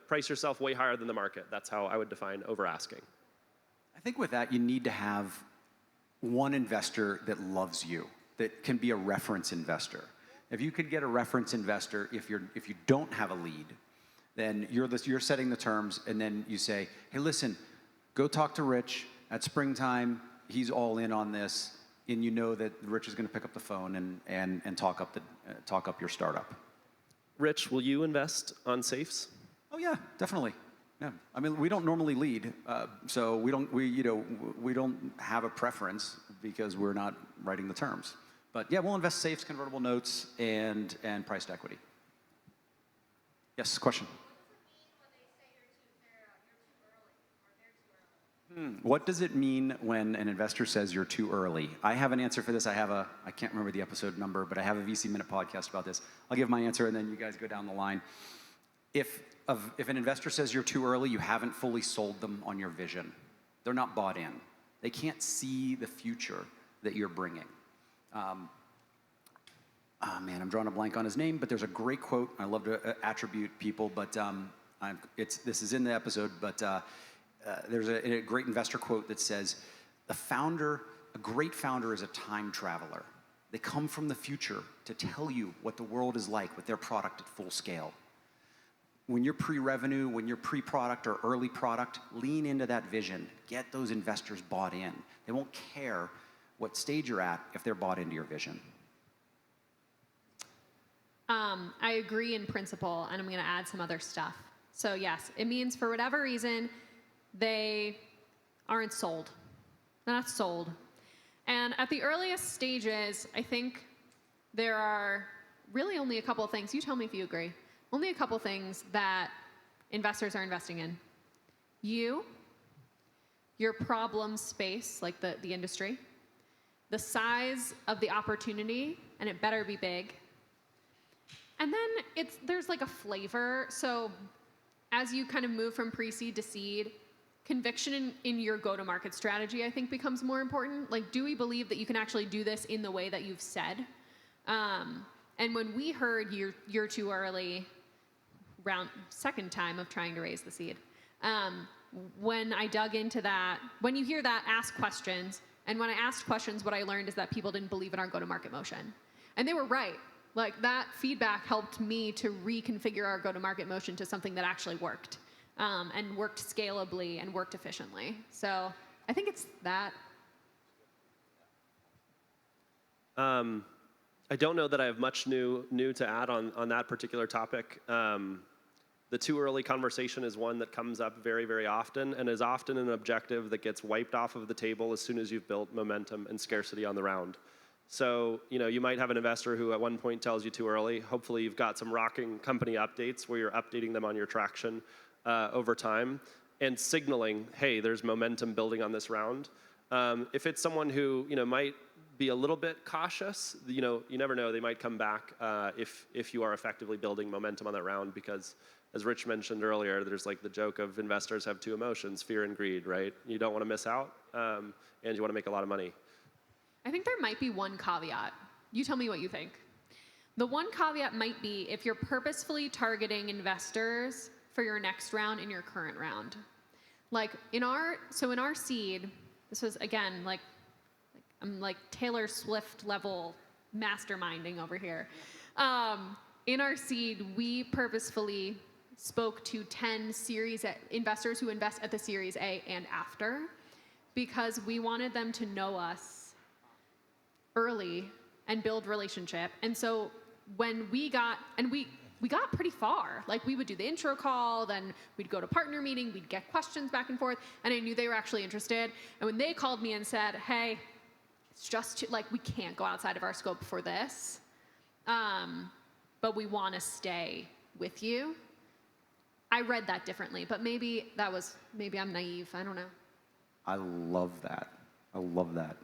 price yourself way higher than the market. That's how I would define over-asking. I think with that, you need to have one investor that loves you, that can be a reference investor. If you could get a reference investor, if you don't have a lead, then you're setting the terms, and then you say, hey, listen, go talk to Rich at springtime. He's all in on this, and you know that Rich is going to pick up the phone and talk up your startup. Rich, will you invest on safes? Oh yeah, definitely. Yeah, I mean we don't normally lead, so we don't have a preference because we're not writing the terms. But yeah, we'll invest safes, convertible notes, and priced equity. Yes, question. What does it mean when an investor says you're too early? I have an answer for this. I can't remember the episode number, but I have a VC Minute podcast about this. I'll give my answer, and then you guys go down the line. If an investor says you're too early, you haven't fully sold them on your vision. They're not bought in. They can't see the future that you're bringing. I'm drawing a blank on his name, but there's a great quote. I love to attribute people, but this is in the episode, but there's a great investor quote that says, a great founder is a time traveler. They come from the future to tell you what the world is like with their product at full scale. when you're pre-revenue, when you're pre-product or early product, lean into that vision. Get those investors bought in. They won't care what stage you're at if they're bought into your vision. I agree in principle, and I'm going to add some other stuff. So yes, it means for whatever reason, they aren't sold. They're not sold. And at the earliest stages, I think there are really only a couple of things. You tell me if you agree. Only a couple things that investors are investing in. You, your problem space, like the industry, the size of the opportunity, and it better be big. And then there's like a flavor. So as you kind of move from pre-seed to seed, conviction in your go-to-market strategy, I think, becomes more important. Like, do we believe that you can actually do this in the way that you've said? And when we heard you're too early, second time of trying to raise the seed, when I dug into that, when you hear that, ask questions. And when I asked questions, what I learned is that people didn't believe in our go-to-market motion. And they were right. Like, that feedback helped me to reconfigure our go-to-market motion to something that actually worked, and worked scalably and worked efficiently. So I think it's that. I don't know that I have much new to add on that particular topic. The too early conversation is one that comes up very, very often, and is often an objective that gets wiped off of the table as soon as you've built momentum and scarcity on the round. So, you might have an investor who at one point tells you too early. Hopefully you've got some rocking company updates where you're updating them on your traction over time and signaling, hey, there's momentum building on this round. If it's someone who, might be a little bit cautious, you never know, they might come back if you are effectively building momentum on that round, because as Rich mentioned earlier, there's like the joke of investors have two emotions, fear and greed, right? You don't want to miss out, and you want to make a lot of money. I think there might be one caveat. You tell me what you think. The one caveat might be if you're purposefully targeting investors for your next round in your current round. Like in our seed, this was again like I'm like Taylor Swift level masterminding over here. In our seed, we purposefully spoke to 10 Series A investors who invest at the Series A and after, because we wanted them to know us early and build relationship. And so when we got pretty far. Like, we would do the intro call, then we'd go to partner meeting, we'd get questions back and forth, and I knew they were actually interested. And when they called me and said, hey, it's just like, we can't go outside of our scope for this, but we want to stay with you, I read that differently. But maybe I'm naive. I don't know. I love that. I love that.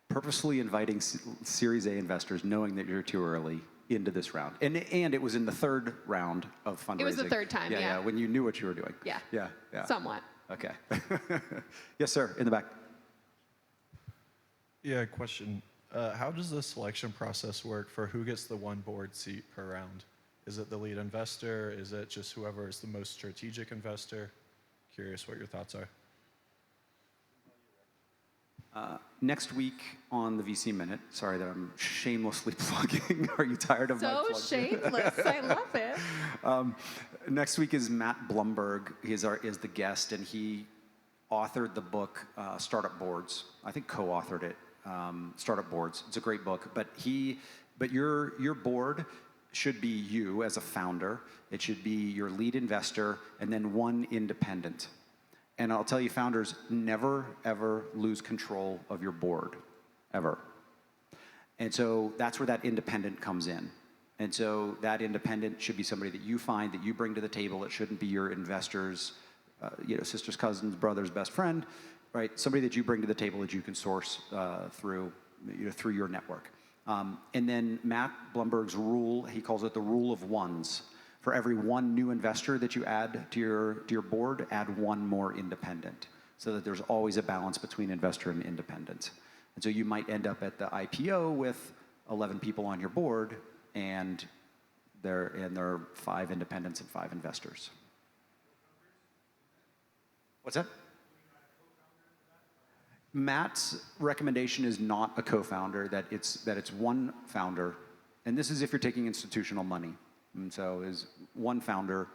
Purposely inviting Series A investors, knowing that you're too early, into this round. And it was in the third round of fundraising. It was the third time, yeah. When you knew what you were doing. Yeah. Yeah. Somewhat. Okay. Yes, sir, in the back. Yeah, question. How does the selection process work for who gets the one board seat per round? Is it the lead investor? Is it just whoever is the most strategic investor? Curious what your thoughts are. Next week on the VC Minute, sorry that I'm shamelessly plugging. Are you tired of my plug? So shameless. I love it. Next week is Matt Blumberg. He is the guest, and he authored the book Startup Boards. I think co-authored it. Startup Boards. It's a great book. But your board should be you as a founder. It should be your lead investor, and then one independent. And I'll tell you, founders, never, ever lose control of your board, ever. And so that's where that independent comes in. And so that independent should be somebody that you find, that you bring to the table. It shouldn't be your investors, sisters, cousins, brothers, best friend, right? Somebody that you bring to the table that you can source through your network. And then Matt Blumberg's rule, he calls it the rule of ones. For every one new investor that you add to your board, add one more independent, so that there's always a balance between investor and independent. And so you might end up at the IPO with 11 people on your board, and there are 5 independents and 5 investors. What's that? Matt's recommendation is not a co-founder, that it's one founder, and this is if you're taking institutional money. And so is one founder,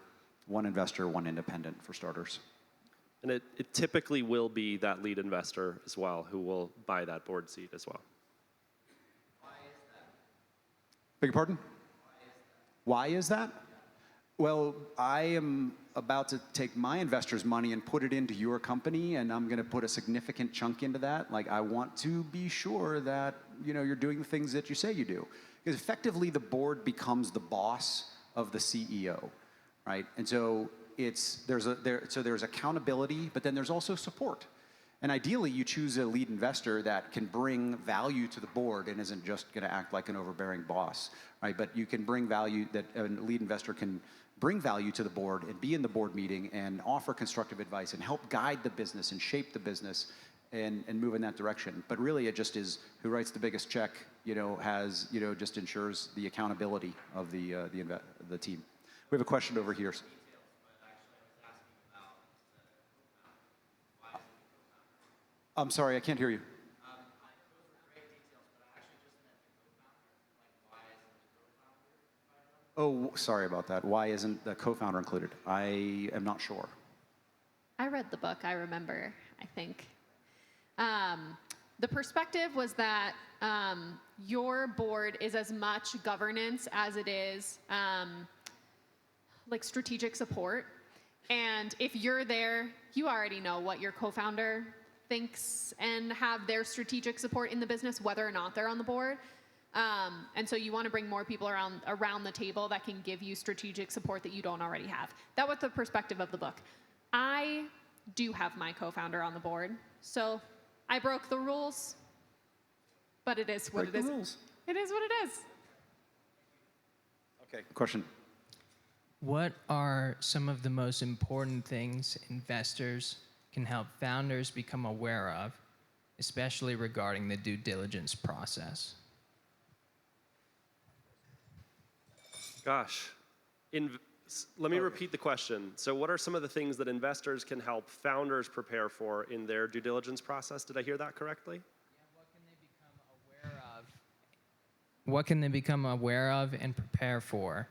one investor, one independent for starters. And it typically will be that lead investor as well who will buy that board seat as well. Beg your pardon? Why is that? Well, I am about to take my investors' money and put it into your company, and I'm going to put a significant chunk into that. Like, I want to be sure that, you know, you're doing the things that you say you do. Because effectively, the board becomes the boss of the CEO, right? And so there's accountability, but then there's also support. And ideally, you choose a lead investor that can bring value to the board and isn't just going to act like an overbearing boss, right? But you can bring value, that a lead investor can bring value to the board and be in the board meeting and offer constructive advice and help guide the business and shape the business and move in that direction. But really, it just is who writes the biggest check, you know, has, you know, just ensures the accountability of the team. We have a question over here. I'm sorry, I can't hear you. Oh, sorry about that. Why isn't the co-founder included? I am not sure. I read the book, I remember, I think. The perspective was that your board is as much governance as it is like strategic support. And if you're there, you already know what your co-founder thinks and have their strategic support in the business, whether or not they're on the board. And so you want to bring more people around the table that can give you strategic support that you don't already have. That was the perspective of the book. I do have my co-founder on the board, so I broke the rules, but it is what it is. Break the rules. It is what it is. Okay, question. What are some of the most important things investors can help founders become aware of, especially regarding the due diligence process? Gosh, let me repeat the question. So what are some of the things that investors can help founders prepare for in their due diligence process? Did I hear that correctly? What can they become aware of and prepare for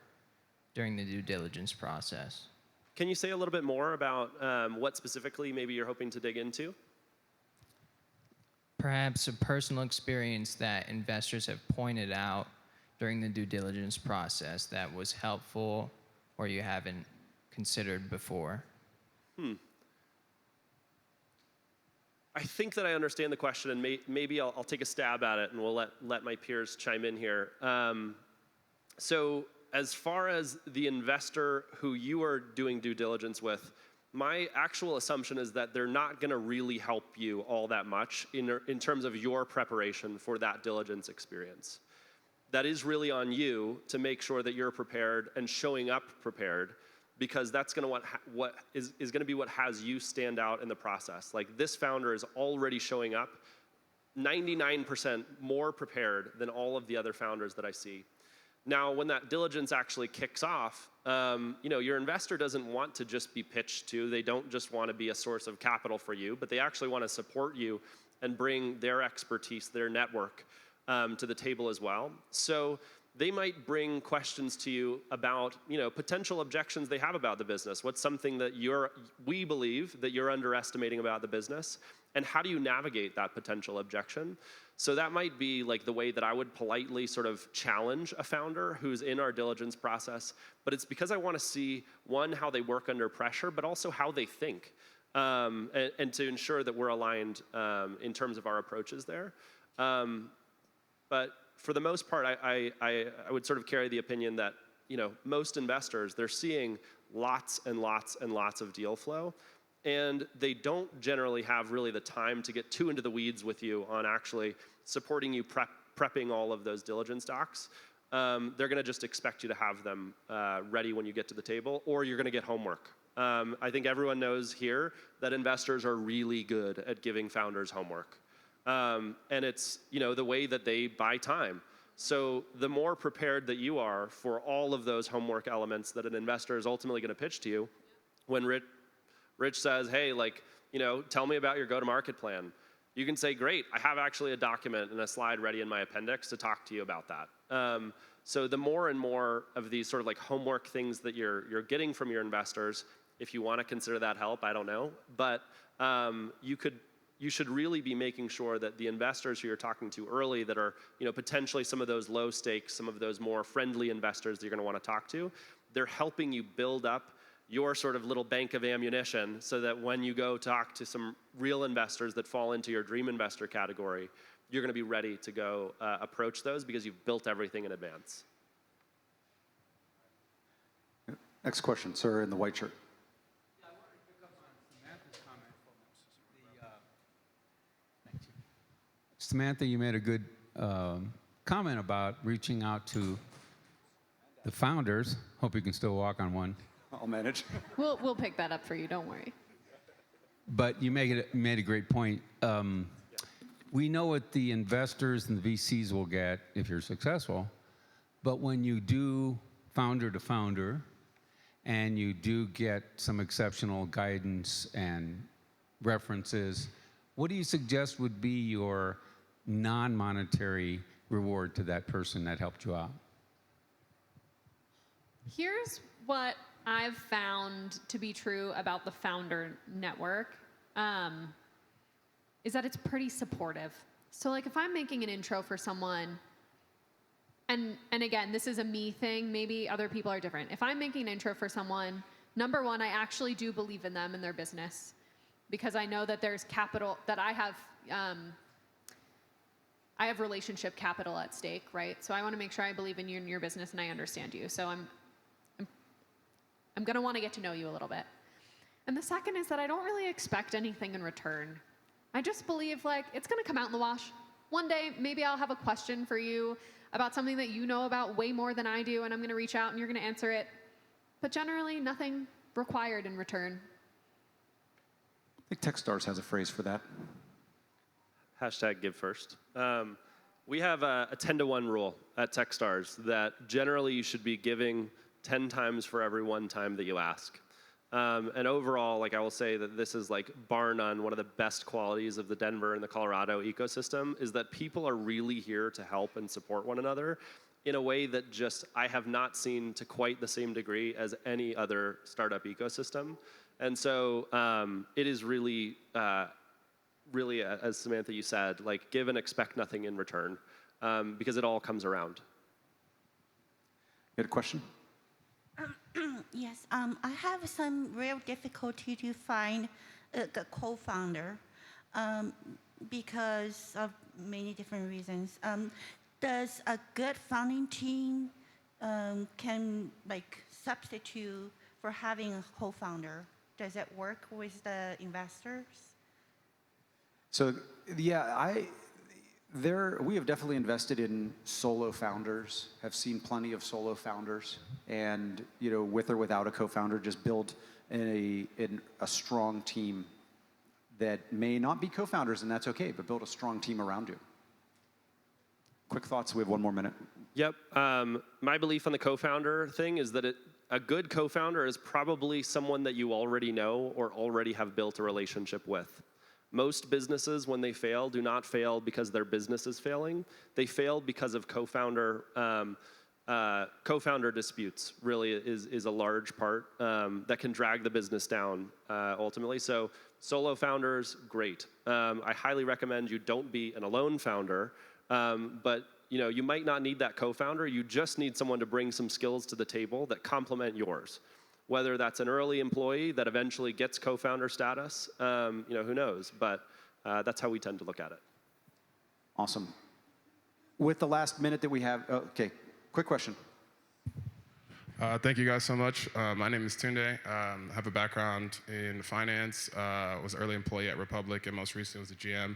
during the due diligence process? Can you say a little bit more about what specifically maybe you're hoping to dig into? Perhaps a personal experience that investors have pointed out during the due diligence process that was helpful or you haven't considered before? I think that I understand the question, and maybe I'll take a stab at it, and we'll let my peers chime in here. So as far as the investor who you are doing due diligence with, my actual assumption is that they're not going to really help you all that much in terms of your preparation for that diligence experience. That is really on you to make sure that you're prepared and showing up prepared, because that's going to what is going to be what has you stand out in the process. Like, this founder is already showing up 99% more prepared than all of the other founders that I see. Now, when that diligence actually kicks off, you know, your investor doesn't want to just be pitched to. They don't just want to be a source of capital for you, but they actually want to support you and bring their expertise, their network to the table as well. So they might bring questions to you about, you know, potential objections they have about the business. What's something that we believe that you're underestimating about the business, and how do you navigate that potential objection? So that might be like the way that I would politely sort of challenge a founder who's in our diligence process. But it's because I want to see, one, how they work under pressure, but also how they think, and to ensure that we're aligned in terms of our approaches there. But for the most part, I would sort of carry the opinion that, you know, most investors, they're seeing lots and lots and lots of deal flow, and they don't generally have really the time to get too into the weeds with you on actually supporting you prepping all of those diligence docs. They're going to just expect you to have them ready when you get to the table, or you're going to get homework. I think everyone knows here that investors are really good at giving founders homework. And it's, you know, the way that they buy time. So the more prepared that you are for all of those homework elements that an investor is ultimately going to pitch to you, when Rich says, hey, like, you know, tell me about your go-to-market plan. you can say, great, I have actually a document and a slide ready in my appendix to talk to you about that. So the more and more of these sort of like homework things that you're getting from your investors, if you want to consider that help, I don't know, but you should really be making sure that the investors who you're talking to early that are, potentially some of those low stakes, some of those more friendly investors that you're going to want to talk to, they're helping you build up your sort of little bank of ammunition so that when you go talk to some real investors that fall into your dream investor category, you're going to be ready to go approach those because you've built everything in advance. Next question, sir, in the white shirt. Yeah, I wanted to pick up on Samantha's comment. Thank you. Samantha, you made a good comment about reaching out to the founders. Hope you can still walk on one. I'll manage. We'll pick that up for you. Don't worry. But you made a great point. We know what the investors and the VCs will get if you're successful, but when you do founder to founder, and you do get some exceptional guidance and references, what do you suggest would be your non-monetary reward to that person that helped you out? Here's what I've found to be true about the founder network, is that it's pretty supportive. So like if I'm making an intro for someone, and again, this is a me thing, maybe other people are different. If I'm making an intro for someone, number one, I actually do believe in them and their business because I know that there's capital, that I have relationship capital at stake, right? So I want to make sure I believe in you and your business and I understand you. So I'm going to want to get to know you a little bit. And the second is that I don't really expect anything in return. I just believe like it's going to come out in the wash. One day, maybe I'll have a question for you about something that you know about way more than I do, and I'm going to reach out and you're going to answer it. But generally, nothing required in return. I think Techstars has a phrase for that. Hashtag give first. We have a 10-to-1 rule at Techstars that generally you should be giving 10 times for every one time that you ask. And overall, like I will say that this is like bar none, one of the best qualities of the Denver and the Colorado ecosystem is that people are really here to help and support one another in a way that just I have not seen to quite the same degree as any other startup ecosystem. And so it is really, really, as Samantha, you said, like give and expect nothing in return because it all comes around. You had a question? Yes, I have some real difficulty to find a co-founder because of many different reasons. Does a good founding team can like substitute for having a co-founder? Does it work with the investors? So yeah, we have definitely invested in solo founders, have seen plenty of solo founders, and with or without a co-founder, just build a strong team that may not be co-founders, and that's okay, but build a strong team around you. Quick thoughts, we have 1 more minute. Yep, my belief on the co-founder thing is that a good co-founder is probably someone that you already know or already have built a relationship with. Most businesses, when they fail, do not fail because their business is failing. They fail because of co-founder disputes. Really is a large part that can drag the business down ultimately. So solo founders, great. I highly recommend you don't be an alone founder, but you might not need that co-founder. You just need someone to bring some skills to the table that complement yours. Whether that's an early employee that eventually gets co-founder status, who knows? But that's how we tend to look at it. Awesome. With the last minute that we have, okay, quick question. Thank you guys so much. My name is Tunde. Have a background in finance. Was an early employee at Republic, and most recently was a GM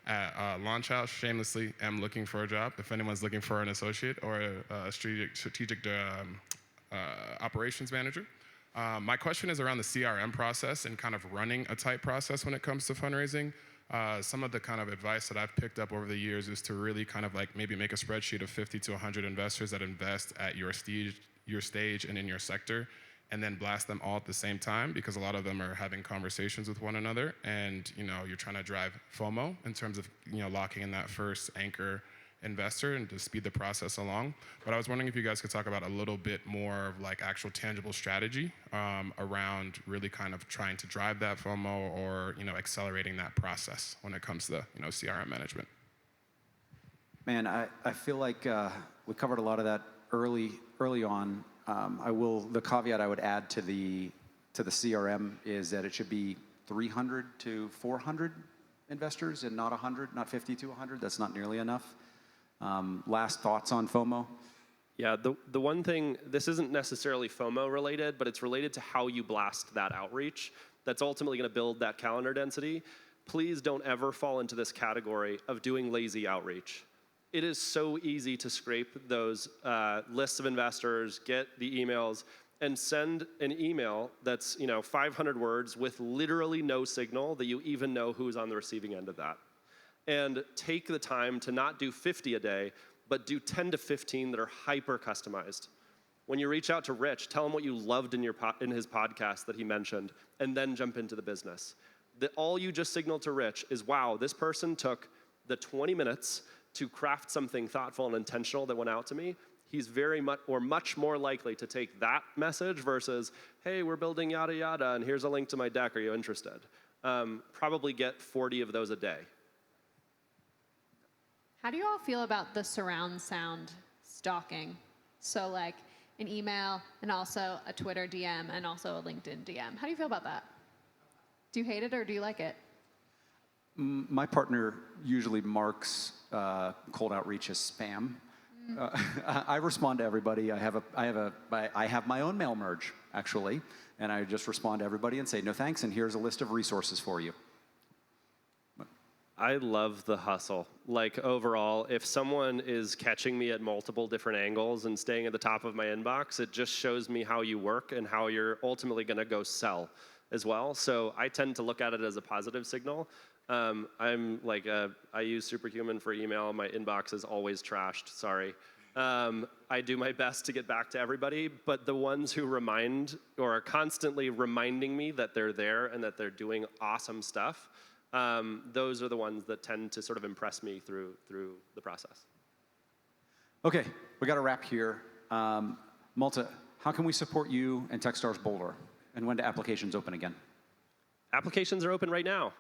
at Launch House. Shamelessly, am looking for a job. If anyone's looking for an associate or a strategic operations manager. My question is around the CRM process and kind of running a tight process when it comes to fundraising. Some of the kind of advice that I've picked up over the years is to really kind of like maybe make a spreadsheet of 50 to 100 investors that invest at your stage and in your sector, and then blast them all at the same time, because a lot of them are having conversations with one another, and you're trying to drive FOMO in terms of locking in that first anchor investor and to speed the process along. But I was wondering if you guys could talk about a little bit more of like actual tangible strategy around really kind of trying to drive that FOMO or accelerating that process when it comes to CRM management. Man, I feel like we covered a lot of that early on. The caveat I would add to the CRM is that it should be 300 to 400 investors and not 100, not 50 to 100. That's not nearly enough. Last thoughts on FOMO? Yeah, the one thing, this isn't necessarily FOMO related, but it's related to how you blast that outreach that's ultimately going to build that calendar density. Please don't ever fall into this category of doing lazy outreach. It is so easy to scrape those lists of investors, get the emails, and send an email that's 500 words with literally no signal that you even know who's on the receiving end of that. And take the time to not do 50 a day, but do 10 to 15 that are hyper customized. When you reach out to Rich, tell him what you loved in his podcast that he mentioned, and then jump into the business. All you just signaled to Rich is, wow, this person took the 20 minutes to craft something thoughtful and intentional that went out to me. He's much more likely to take that message versus, hey, we're building yada yada, and here's a link to my deck, are you interested? Probably get 40 of those a day. How do you all feel about the surround sound stalking? So like an email and also a Twitter DM and also a LinkedIn DM. How do you feel about that? Do you hate it or do you like it? My partner usually marks cold outreach as spam. I respond to everybody. I have my own mail merge, actually, and I just respond to everybody and say, no thanks, and here's a list of resources for you. I love the hustle. Like overall, if someone is catching me at multiple different angles and staying at the top of my inbox, it just shows me how you work and how you're ultimately going to go sell as well. So I tend to look at it as a positive signal. I use Superhuman for email. My inbox is always trashed, sorry. I do my best to get back to everybody, but the ones who remind or are constantly reminding me that they're there and that they're doing awesome stuff, those are the ones that tend to sort of impress me through the process. Okay, we got to wrap here. Malta, how can we support you and Techstars Boulder? And when do applications open again? Applications are open right now.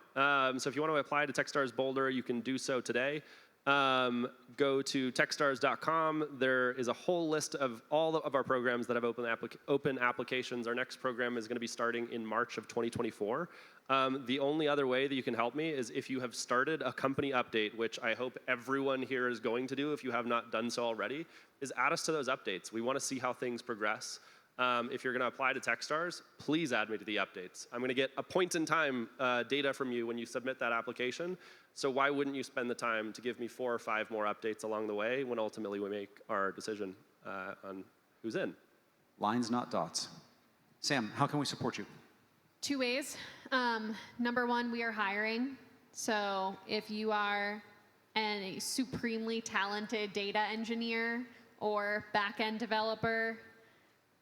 So if you want to apply to Techstars Boulder, you can do so today. Go to techstars.com. There is a whole list of all of our programs that have open applications. Our next program is going to be starting in March of 2024. The only other way that you can help me is if you have started a company update, which I hope everyone here is going to do if you have not done so already, is add us to those updates. We want to see how things progress. If you're going to apply to Techstars, please add me to the updates. I'm going to get a point-in-time data from you when you submit that application. So why wouldn't you spend the time to give me 4 or 5 more updates along the way when ultimately we make our decision on who's in? Lines, not dots. Sam, how can we support you? 2 ways. Number 1, we are hiring. So if you are a supremely talented data engineer or back-end developer,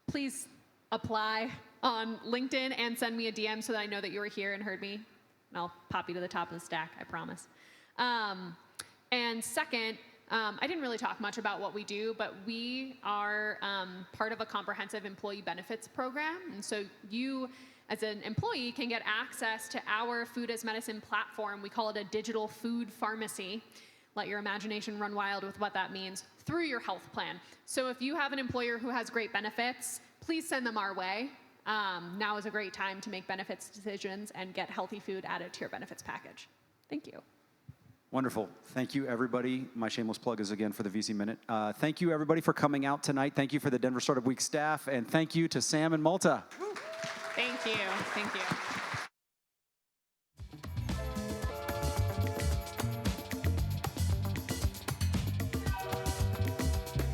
please apply on LinkedIn and send me a DM so that I know that you were here and heard me. And I'll pop you to the top of the stack, I promise. And second, I didn't really talk much about what we do, but we are part of a comprehensive employee benefits program. And so you, as an employee, can get access to our Food as Medicine platform. We call it a digital food pharmacy. Let your imagination run wild with what that means through your health plan. So if you have an employer who has great benefits, please send them our way. Now is a great time to make benefits decisions and get healthy food added to your benefits package. Thank you. Wonderful. Thank you, everybody. My shameless plug is again for the VC Minute. Thank you, everybody, for coming out tonight. Thank you for the Denver Startup Week staff, and thank you to Sam and Malta. Thank you. Thank you.